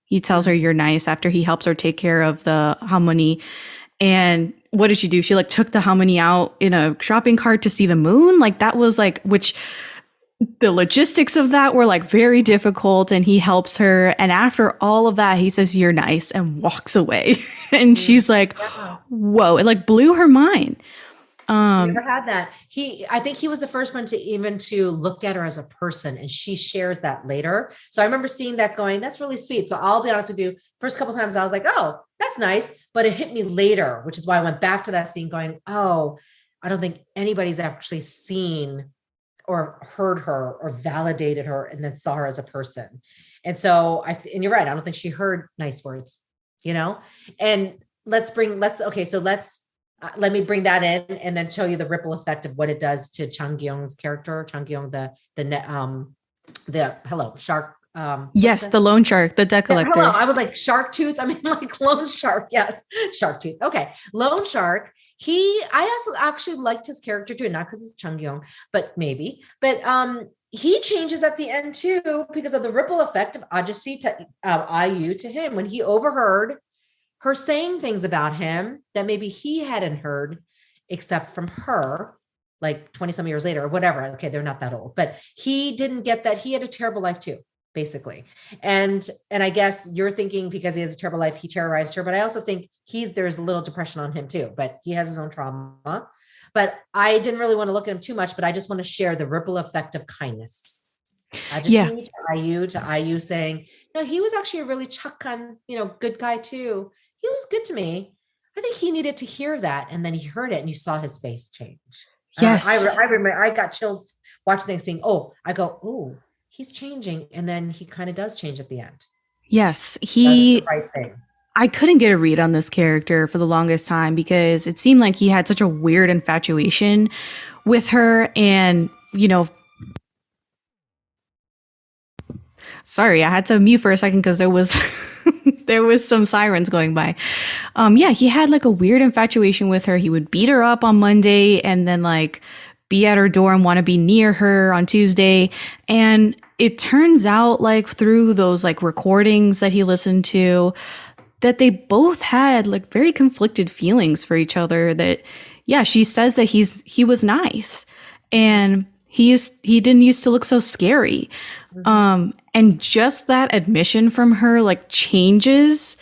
He tells her you're nice after he helps her take care of the harmony. And what did she do? She like took the harmony out in a shopping cart to see the moon. Like that was like, which the logistics of that were like very difficult, and he helps her. And after all of that, he says, you're nice, and walks away. And she's like, whoa, it like blew her mind. She never had that. I think he was the first one to look at her as a person, and she shares that later. So I remember seeing that going, that's really sweet. So I'll be honest with you, first couple of times I was like, oh, that's nice. But it hit me later, which is why I went back to that scene going, oh, I don't think anybody's actually seen or heard her or validated her and then saw her as a person. And so and you're right. I don't think she heard nice words, and let me bring that in and then show you the ripple effect of what it does to Chang Gyung's character. Chang Gyung, the shark Yes, the loan shark, the debt collector. Hello, I was like shark tooth. I mean, like loan shark. Yes, shark tooth. Okay, loan shark. I also actually liked his character too, not because it's Chung Kyung, but maybe. But he changes at the end too because of the ripple effect of Ajasi to IU to him when he overheard her saying things about him that maybe he hadn't heard except from her, like 20 some years later or whatever. Okay, they're not that old, but he didn't get that. He had a terrible life too, basically. And I guess you're thinking because he has a terrible life, he terrorized her, but I also think there's a little depression on him too, but he has his own trauma. But I didn't really want to look at him too much, but I just want to share the ripple effect of kindness. To IU saying, no, he was actually a really chakkan, good guy too. He was good to me. I think he needed to hear that. And then he heard it and you saw his face change. Yes. I remember I got chills watching things saying, he's changing. And then he kind of does change at the end. Yes. That's the right thing. I couldn't get a read on this character for the longest time because it seemed like he had such a weird infatuation with her. And, sorry, I had to mute for a second because there was there was some sirens going by. He had like a weird infatuation with her. He would beat her up on Monday and then like be at her door and want to be near her on Tuesday. And it turns out like through those like recordings that he listened to that they both had like very conflicted feelings for each other. That, she says that he was nice and he didn't used to look so scary. And just that admission from her like changes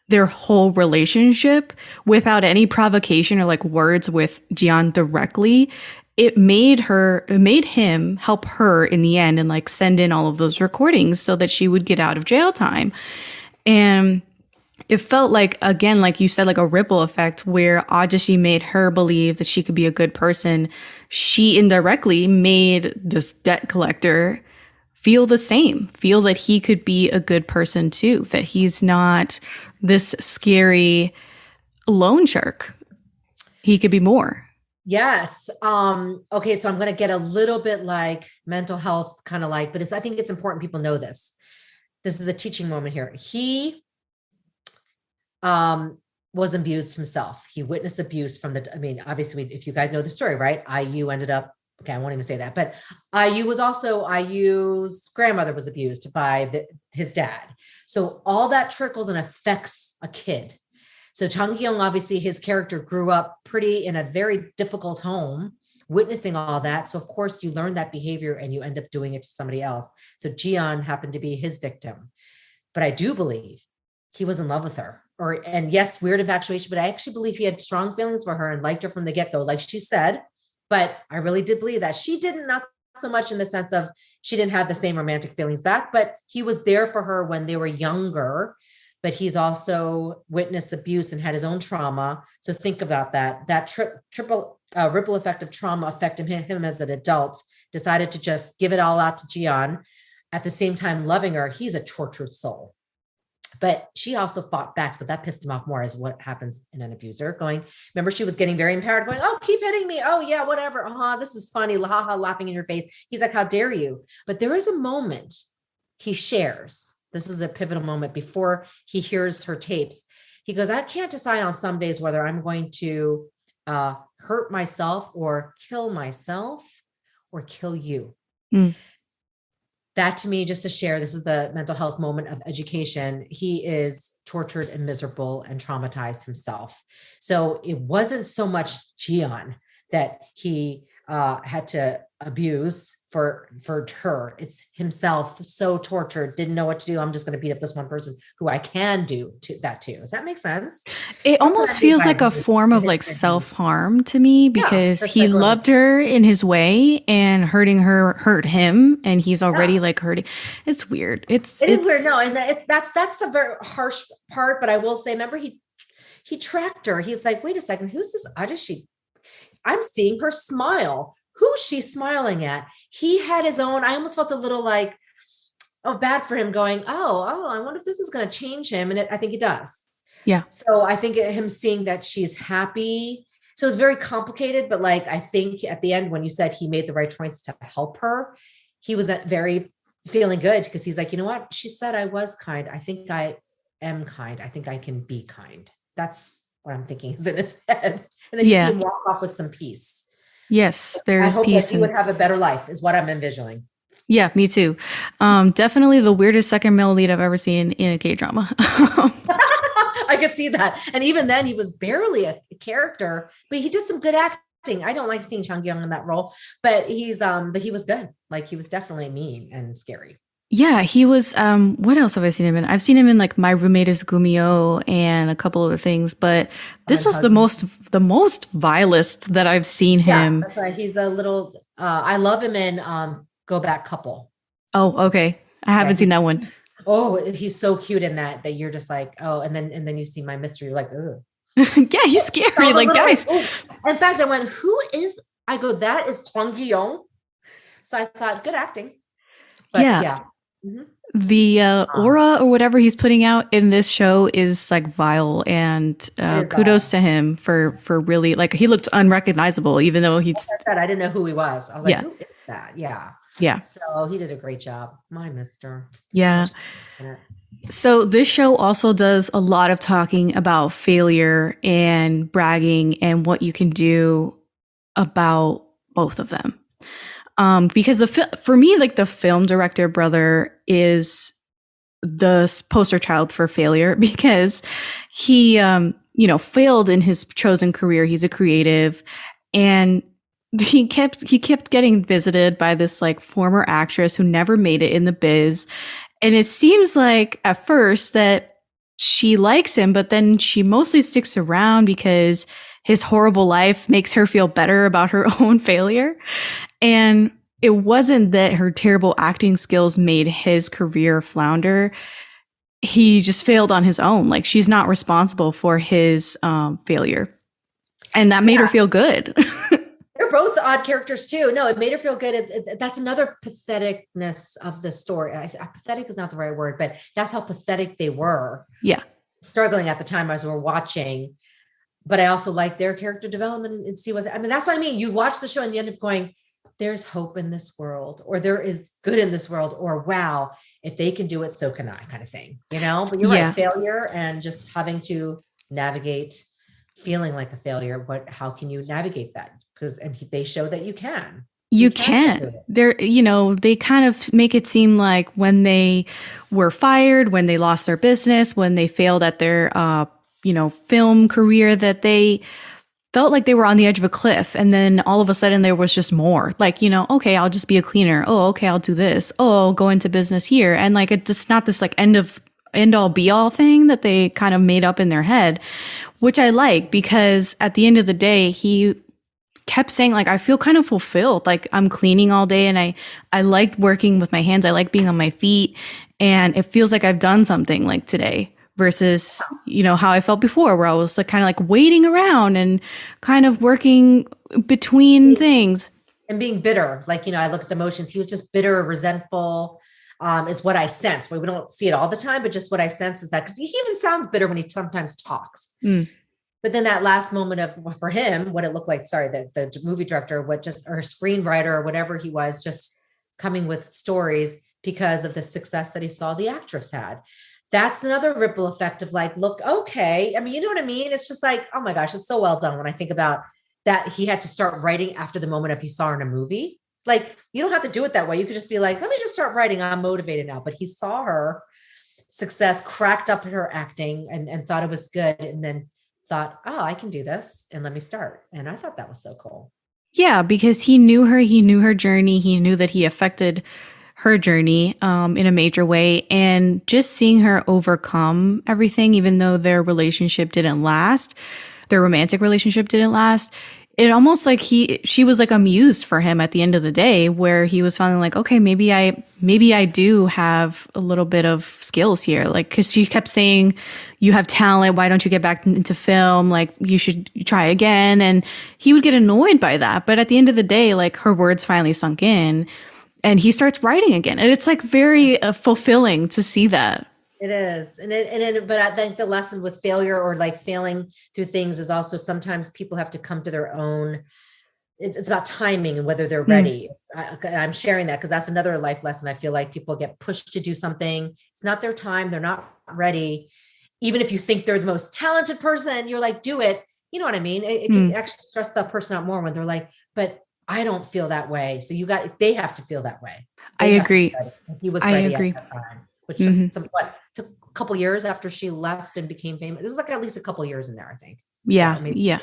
their whole relationship without any provocation or like words with Jian directly. It made him help her in the end and like send in all of those recordings so that she would get out of jail time. And it felt like, again, like you said, like a ripple effect where Ajashi made her believe that she could be a good person. She indirectly made this debt collector feel the same, feel that he could be a good person too, that he's not this scary loan shark. He could be more. Yes. Okay. So I'm going to get a little bit like mental health kind of like, but I think it's important people know this. This is a teaching moment here. He was abused himself. He witnessed abuse obviously if you guys know the story, right? IU ended up, okay, I won't even say that, but IU's grandmother was abused by his dad. So all that trickles and affects a kid. So Chung Kyung, obviously his character grew up in a very difficult home, witnessing all that. So of course you learn that behavior and you end up doing it to somebody else. So Jian happened to be his victim, but I do believe he was in love with her. And yes, weird infatuation, but I actually believe he had strong feelings for her and liked her from the get-go, like she said. But I really did believe that she didn't, not so much in the sense of she didn't have the same romantic feelings back, but he was there for her when they were younger, but he's also witnessed abuse and had his own trauma. So think about that triple ripple effect of trauma affected him as an adult, decided to just give it all out to Jian. At the same time, loving her, he's a tortured soul. But she also fought back. So that pissed him off more as what happens in an abuser remember, she was getting very empowered going, oh, keep hitting me. Oh yeah, whatever. This is funny. Laughing in your face. He's like, how dare you? But there is a moment he shares. This is a pivotal moment before he hears her tapes. He goes, I can't decide on some days whether I'm going to hurt myself or kill myself or kill you. That to me, just to share, this is the mental health moment of education. He is tortured and miserable and traumatized himself. So it wasn't so much Jian that he had to abuse for her. It's himself, so tortured, didn't know what to do. I'm just going to beat up this one person who I can do that to. Does that make sense? It almost feels like a form of like self-harm to me because he loved her in his way and hurting her hurt him. And he's already like hurting. It's weird. It is weird. No, and that's the very harsh part. But I will say, remember, he tracked her. He's like, wait a second, who's this Ajashi? I'm seeing her smile. Who's she smiling at? He had his own, I almost felt a little like, bad for him going, I wonder if this is going to change him. And I think it does. Yeah. So I think him seeing that she's happy. So it's very complicated, but like, I think at the end, when you said he made the right choice to help her, he was very feeling good because he's like, you know what? She said I was kind. I think I am kind. I think I can be kind. That's what I'm thinking is in his head. And then you see him walk off with some peace. Yes, there is I hope peace. that he would have a better life is what I'm envisioning. Yeah, me too. Definitely the weirdest second male lead I've ever seen in a K-drama. I could see that. And even then he was barely a character, but he did some good acting. I don't like seeing Chang-gyung in that role, but he was good. Like he was definitely mean and scary. Yeah, he was, what else have I seen him in? I've seen him in like My Roommate is Gumio and a couple other things, but this was the most vilest that I've seen him. Yeah, that's right. He's a little, I love him in Go Back Couple. Oh, okay. I haven't seen that one. Oh, he's so cute in that you're just like, oh, and then you see My Mystery, you're like, ugh. Yeah, he's scary. Like, guys. In fact, I went, I go, that is Twang Gi-young. So I thought, good acting. But yeah. Mm-hmm. The aura or whatever he's putting out in this show is like vile, and kudos to him for really, like, he looked unrecognizable, even though I didn't know who he was. I was like, who is that? Yeah. So he did a great job. My mister. Yeah. So this show also does a lot of talking about failure and bragging and what you can do about both of them. Because for me, like, the film director brother is the poster child for failure, because he, failed in his chosen career. He's a creative, and he kept getting visited by this like former actress who never made it in the biz. And it seems like at first that she likes him, but then she mostly sticks around because his horrible life makes her feel better about her own failure. And it wasn't that her terrible acting skills made his career flounder. He just failed on his own. Like, she's not responsible for his failure. And that made her feel good. They're both odd characters too. No, it made her feel good. That's another patheticness of the story. Pathetic is not the right word, but that's how pathetic they were. Yeah. Struggling at the time as we were watching. But I also like their character development and see that's what I mean. You watch the show and you end up going, there's hope in this world, or there is good in this world, or wow, if they can do it, so can I, kind of thing, But you're right, failure and just having to navigate feeling like a failure. How can you navigate that? And they show that you can. You can. They kind of make it seem like when they were fired, when they lost their business, when they failed at their, film career, that they felt like they were on the edge of a cliff. And then all of a sudden there was just more, like, okay, I'll just be a cleaner. Oh, okay, I'll do this. Oh, I'll go into business here. And like, it's not this like end all be all thing that they kind of made up in their head, which I like, because at the end of the day, he kept saying, like, I feel kind of fulfilled. Like, I'm cleaning all day and I like working with my hands. I like being on my feet, and it feels like I've done something, like, today, versus, how I felt before, where I was like kind of like waiting around and kind of working between things. And being bitter. Like, I look at the emotions. He was just bitter, resentful, is what I sense. We don't see it all the time, but just what I sense is that, because he even sounds bitter when he sometimes talks. But then that last moment for him, what it looked like, the movie director, or screenwriter or whatever he was, just coming with stories because of the success that he saw the actress had. That's another ripple effect of like, look, okay. I mean, you know what I mean? It's just like, oh my gosh, it's so well done when I think about that. He had to start writing after the moment he saw her in a movie. Like, you don't have to do it that way. You could just be like, let me just start writing. I'm motivated now. But he saw her success, cracked up at her acting and thought it was good. And then thought, oh, I can do this, and let me start. And I thought that was so cool. Yeah, because he knew her journey. He knew that he affected her journey in a major way. And just seeing her overcome everything, even though their romantic relationship didn't last, it almost like she was like a muse for him at the end of the day, where he was feeling like, okay, maybe I do have a little bit of skills here. Like, cause she kept saying, you have talent. Why don't you get back into film? Like, you should try again. And he would get annoyed by that. But at the end of the day, like, her words finally sunk in and he starts writing again. And it's like very fulfilling to see that. It is. But I think the lesson with failure, or like failing through things, is also sometimes people have to come to their own it's about timing and whether they're ready. I'm sharing that because that's another life lesson. I feel like people get pushed to do something. It's not their time. They're not ready. Even if you think they're the most talented person, you're like, do it. You know what I mean? It can actually stress that person out more when they're like, but I don't feel that way. So they have to feel that way. I agree. He was ready at that time, which took took a couple years after she left and became famous. It was like at least a couple years in there, I think. Yeah.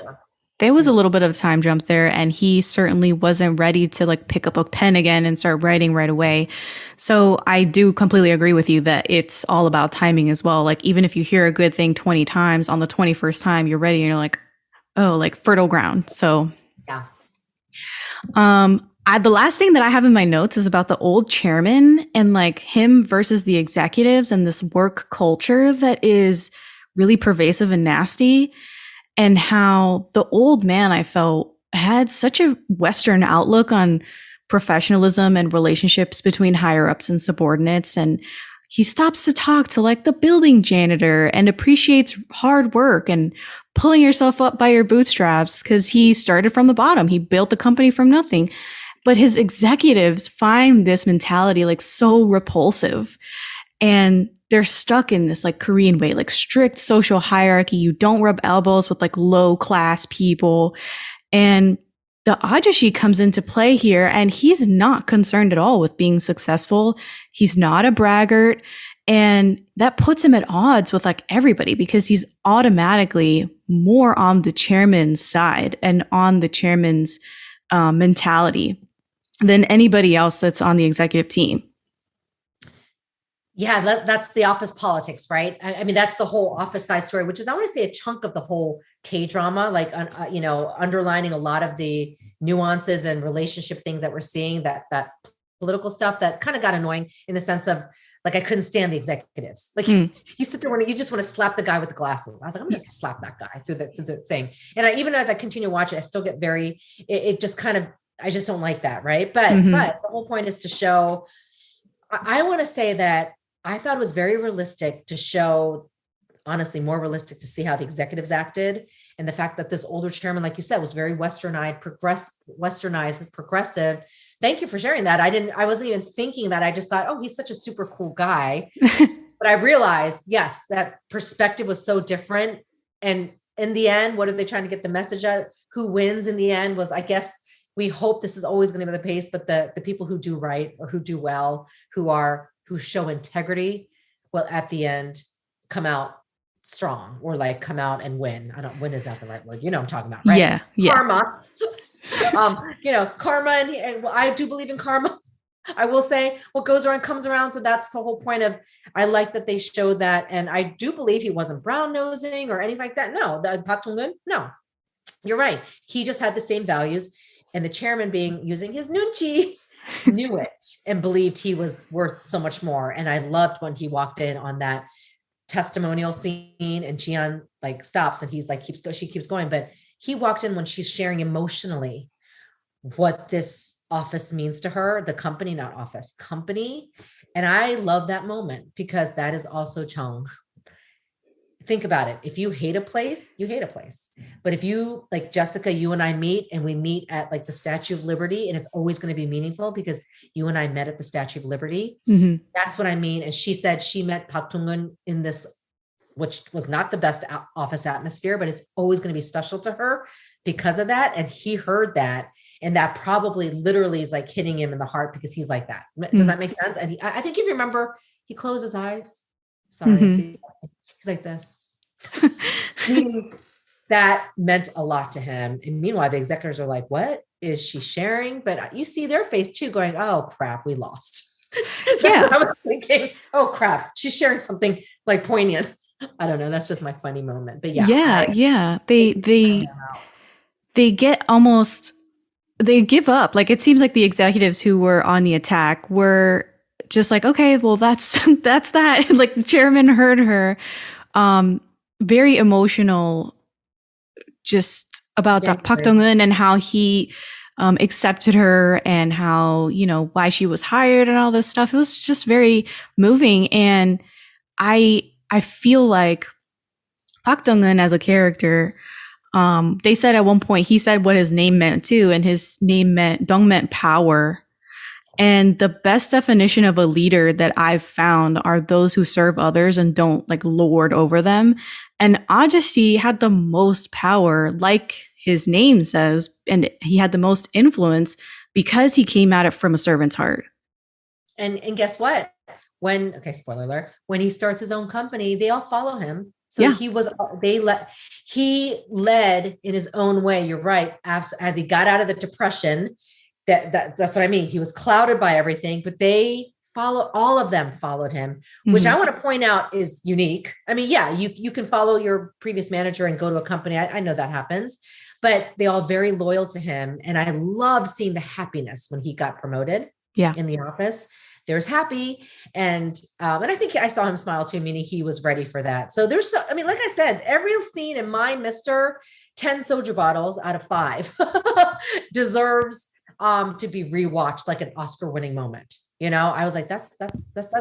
There was a little bit of a time jump there, and he certainly wasn't ready to like pick up a pen again and start writing right away. So I do completely agree with you that it's all about timing as well. Like even if you hear a good thing 20 times, on the 21st time you're ready and you're like, oh, like fertile ground. So yeah. The last thing that I have in my notes is about the old chairman and like him versus the executives and this work culture that is really pervasive and nasty. And how the old man, I felt, had such a Western outlook on professionalism and relationships between higher ups and subordinates. And he stops to talk to like the building janitor and appreciates hard work and pulling yourself up by your bootstraps because he started from the bottom. He built the company from nothing. But his executives find this mentality like so repulsive. And they're stuck in this like Korean way, like strict social hierarchy. You don't rub elbows with like low class people. And the Ajashi comes into play here, and he's not concerned at all with being successful. He's not a braggart. And that puts him at odds with like everybody because he's automatically more on the chairman's side and on the chairman's mentality than anybody else that's on the executive team. Yeah, that's the office politics, right? I mean, that's the whole office side story, which is, I want to say, a chunk of the whole K-drama, like, underlining a lot of the nuances and relationship things that we're seeing, that political stuff that kind of got annoying in the sense of, like, I couldn't stand the executives. Like, you sit there and you just want to slap the guy with the glasses. I was like, I'm going to slap that guy through the thing. And even as I continue watching, I still get it just kind of, I just don't like that, right? But the whole point is to show, I want to say that I thought it was very realistic to show, honestly, more realistic to see how the executives acted. And the fact that this older chairman, like you said, was very westernized, progressive. Thank you for sharing that. I wasn't even thinking that. I just thought, oh, he's such a super cool guy. But I realized, yes, that perspective was so different. And in the end, what are they trying to get the message out? Who wins in the end was, I guess, we hope this is always going to be the case, but the people who do right or who do well, who show integrity, will at the end come out strong, or like come out and win. Win is not the right word. You know what I'm talking about, right? Yeah. Karma. Karma, and I do believe in karma. I will say what goes around comes around. So that's the whole point of, I like that they showed that. And I do believe he wasn't brown nosing or anything like that. No, Park Jong-un, no, you're right. He just had the same values, and the chairman using his Noonchi knew it and believed he was worth so much more. And I loved when he walked in on that testimonial scene, and Jian like stops, and he's like, she keeps going, but he walked in when she's sharing emotionally what this office means to her, the company, not office, company. And I love that moment because that is also Chong. Think about it. If you hate a place, you hate a place. But if you, like Jessica, you and I meet, and we meet at like the Statue of Liberty, and it's always going to be meaningful because you and I met at the Statue of Liberty. Mm-hmm. That's what I mean. And she said she met Park Jong-un in this, which was not the best office atmosphere, but it's always going to be special to her because of that. And he heard that. And that probably literally is like hitting him in the heart because he's like that. Does that make sense? And I think if you remember, he closed his eyes. Sorry. Mm-hmm. He's like this. That meant a lot to him. And meanwhile, the executives are like, what is she sharing? But you see their face too going, oh crap, we lost. Yeah. I was thinking, oh crap, she's sharing something like poignant. I don't know. That's just my funny moment. But yeah. They get almost, they give up. Like, it seems like the executives who were on the attack were just like, okay, well, that's that. Like, the chairman heard her. Very emotional, just about Park Jong-un and how he accepted her, and how, why she was hired and all this stuff. It was just very moving. And I feel like Park Jong-un as a character, They said at one point, he said what his name meant too. And his name Dong meant power. And the best definition of a leader that I've found are those who serve others and don't like lord over them. And Ajashi had the most power, like his name says, and he had the most influence because he came at it from a servant's heart. And guess what? Spoiler alert, when he starts his own company, they all follow him. So he led in his own way. You're right. As he got out of the depression, that's what I mean. He was clouded by everything, but all of them followed him, which I want to point out is unique. I mean, yeah, you can follow your previous manager and go to a company. I know that happens, but they all very loyal to him. And I love seeing the happiness when he got promoted in the office. There's happy. And I think I saw him smile too, meaning he was ready for that. So like I said, every scene in my Mr. 10 soju bottles out of 5 deserves to be rewatched like an Oscar winning moment. You know, I was like, that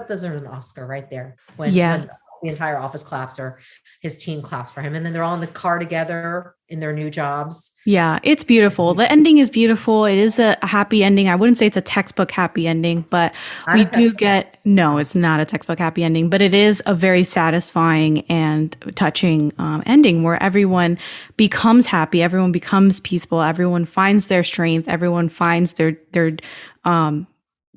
deserves an Oscar right there. When the entire office claps or his team claps for him. And then they're all in the car together in their new jobs. Yeah, it's beautiful. The ending is beautiful. It is a happy ending. I wouldn't say it's a textbook happy ending, but we do get, no, it's not a textbook happy ending, but it is a very satisfying and touching ending where everyone becomes happy. Everyone becomes peaceful. Everyone finds their strength. Everyone finds their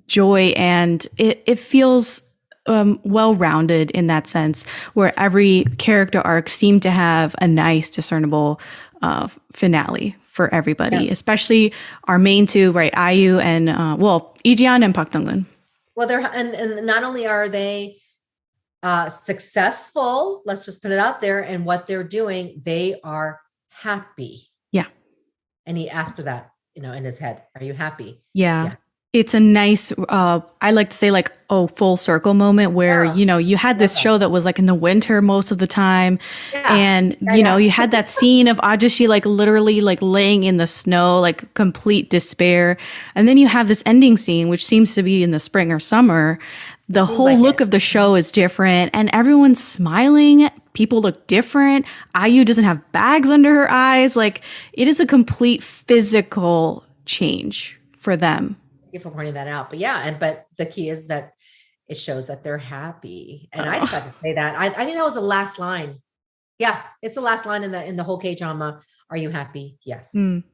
joy. And it feels well-rounded in that sense, where every character arc seemed to have a nice, discernible finale for everybody, especially our main two, right? IU and Lee Ji-yeon and Park Dong-gun. Well, they're and not only are they successful, let's just put it out there, and what they're doing, they are happy. Yeah. And he asked for that, in his head. Are you happy? Yeah. It's a nice, I like to say like, full circle moment where, you had this show that was like in the winter most of the time. Yeah. And, you had that scene of Ajashi like literally like laying in the snow, like complete despair. And then you have this ending scene, which seems to be in the spring or summer. The whole look of the show is different and everyone's smiling. People look different. IU doesn't have bags under her eyes. Like it is a complete physical change for them. You for pointing that out, but the key is that it shows that they're happy, and I just had to say that. I think that was the last line. Yeah, it's the last line in the whole K drama. Are you happy? Yes. On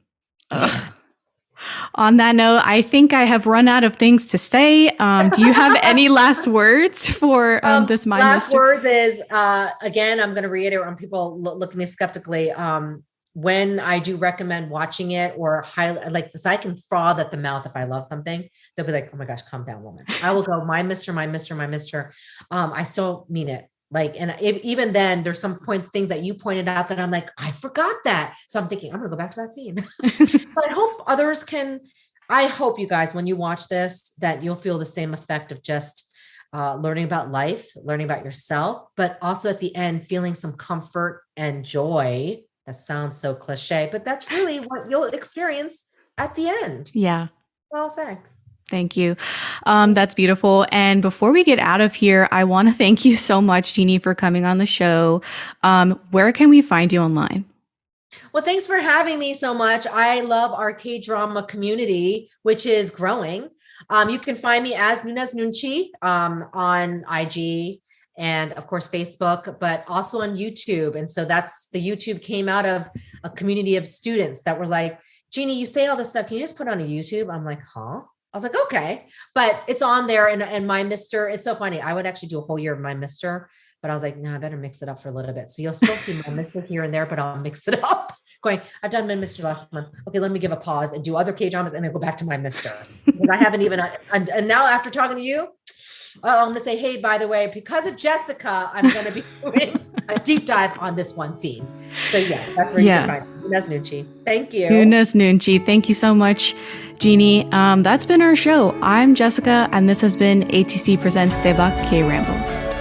that note, I think I have run out of things to say. Do you have any last words for this? My last words is again. I'm going to reiterate on people look at me skeptically. When I do recommend watching it or highlight, like this, I can froth at the mouth if I love something. They'll be like, "Oh my gosh, calm down, woman." I will go, my Mr. I still mean it. Like, and even then, there's some things that you pointed out that I'm like, I forgot that. So I'm thinking, I'm going to go back to that scene. But I hope you guys, when you watch this, that you'll feel the same effect of just learning about life, learning about yourself, but also at the end, feeling some comfort and joy. That sounds so cliche, but that's really what you'll experience at the end. Yeah. That's all I'll say. Thank you. That's beautiful. And before we get out of here, I want to thank you so much, Jeanie, for coming on the show. Where can we find you online? Well, thanks for having me so much. I love our K-drama community, which is growing. You can find me as Noona's Noonchi on IG. And of course, Facebook, but also on YouTube. And so the YouTube came out of a community of students that were like, Jeanie, you say all this stuff. Can you just put it on a YouTube? I'm like, huh? I was like, okay, but it's on there. And my Mr. It's so funny. I would actually do a whole year of my Mr. But I was like, no, I better mix it up for a little bit. So you'll still see my Mr. here and there, but I'll mix it up. I've done my Mr. last month. Okay, let me give a pause and do other K-dramas and then go back to my Mr. Because I haven't even, and now after talking to you, I'm going to say, hey, by the way, because of Jessica, I'm going to be doing a deep dive on this one scene. So that's where you can find Noona's Noonchi. Thank you. Noona's Noonchi. Thank you so much, Jeanie. That's been our show. I'm Jessica, and this has been ATC Presents Daebak K-Rambles.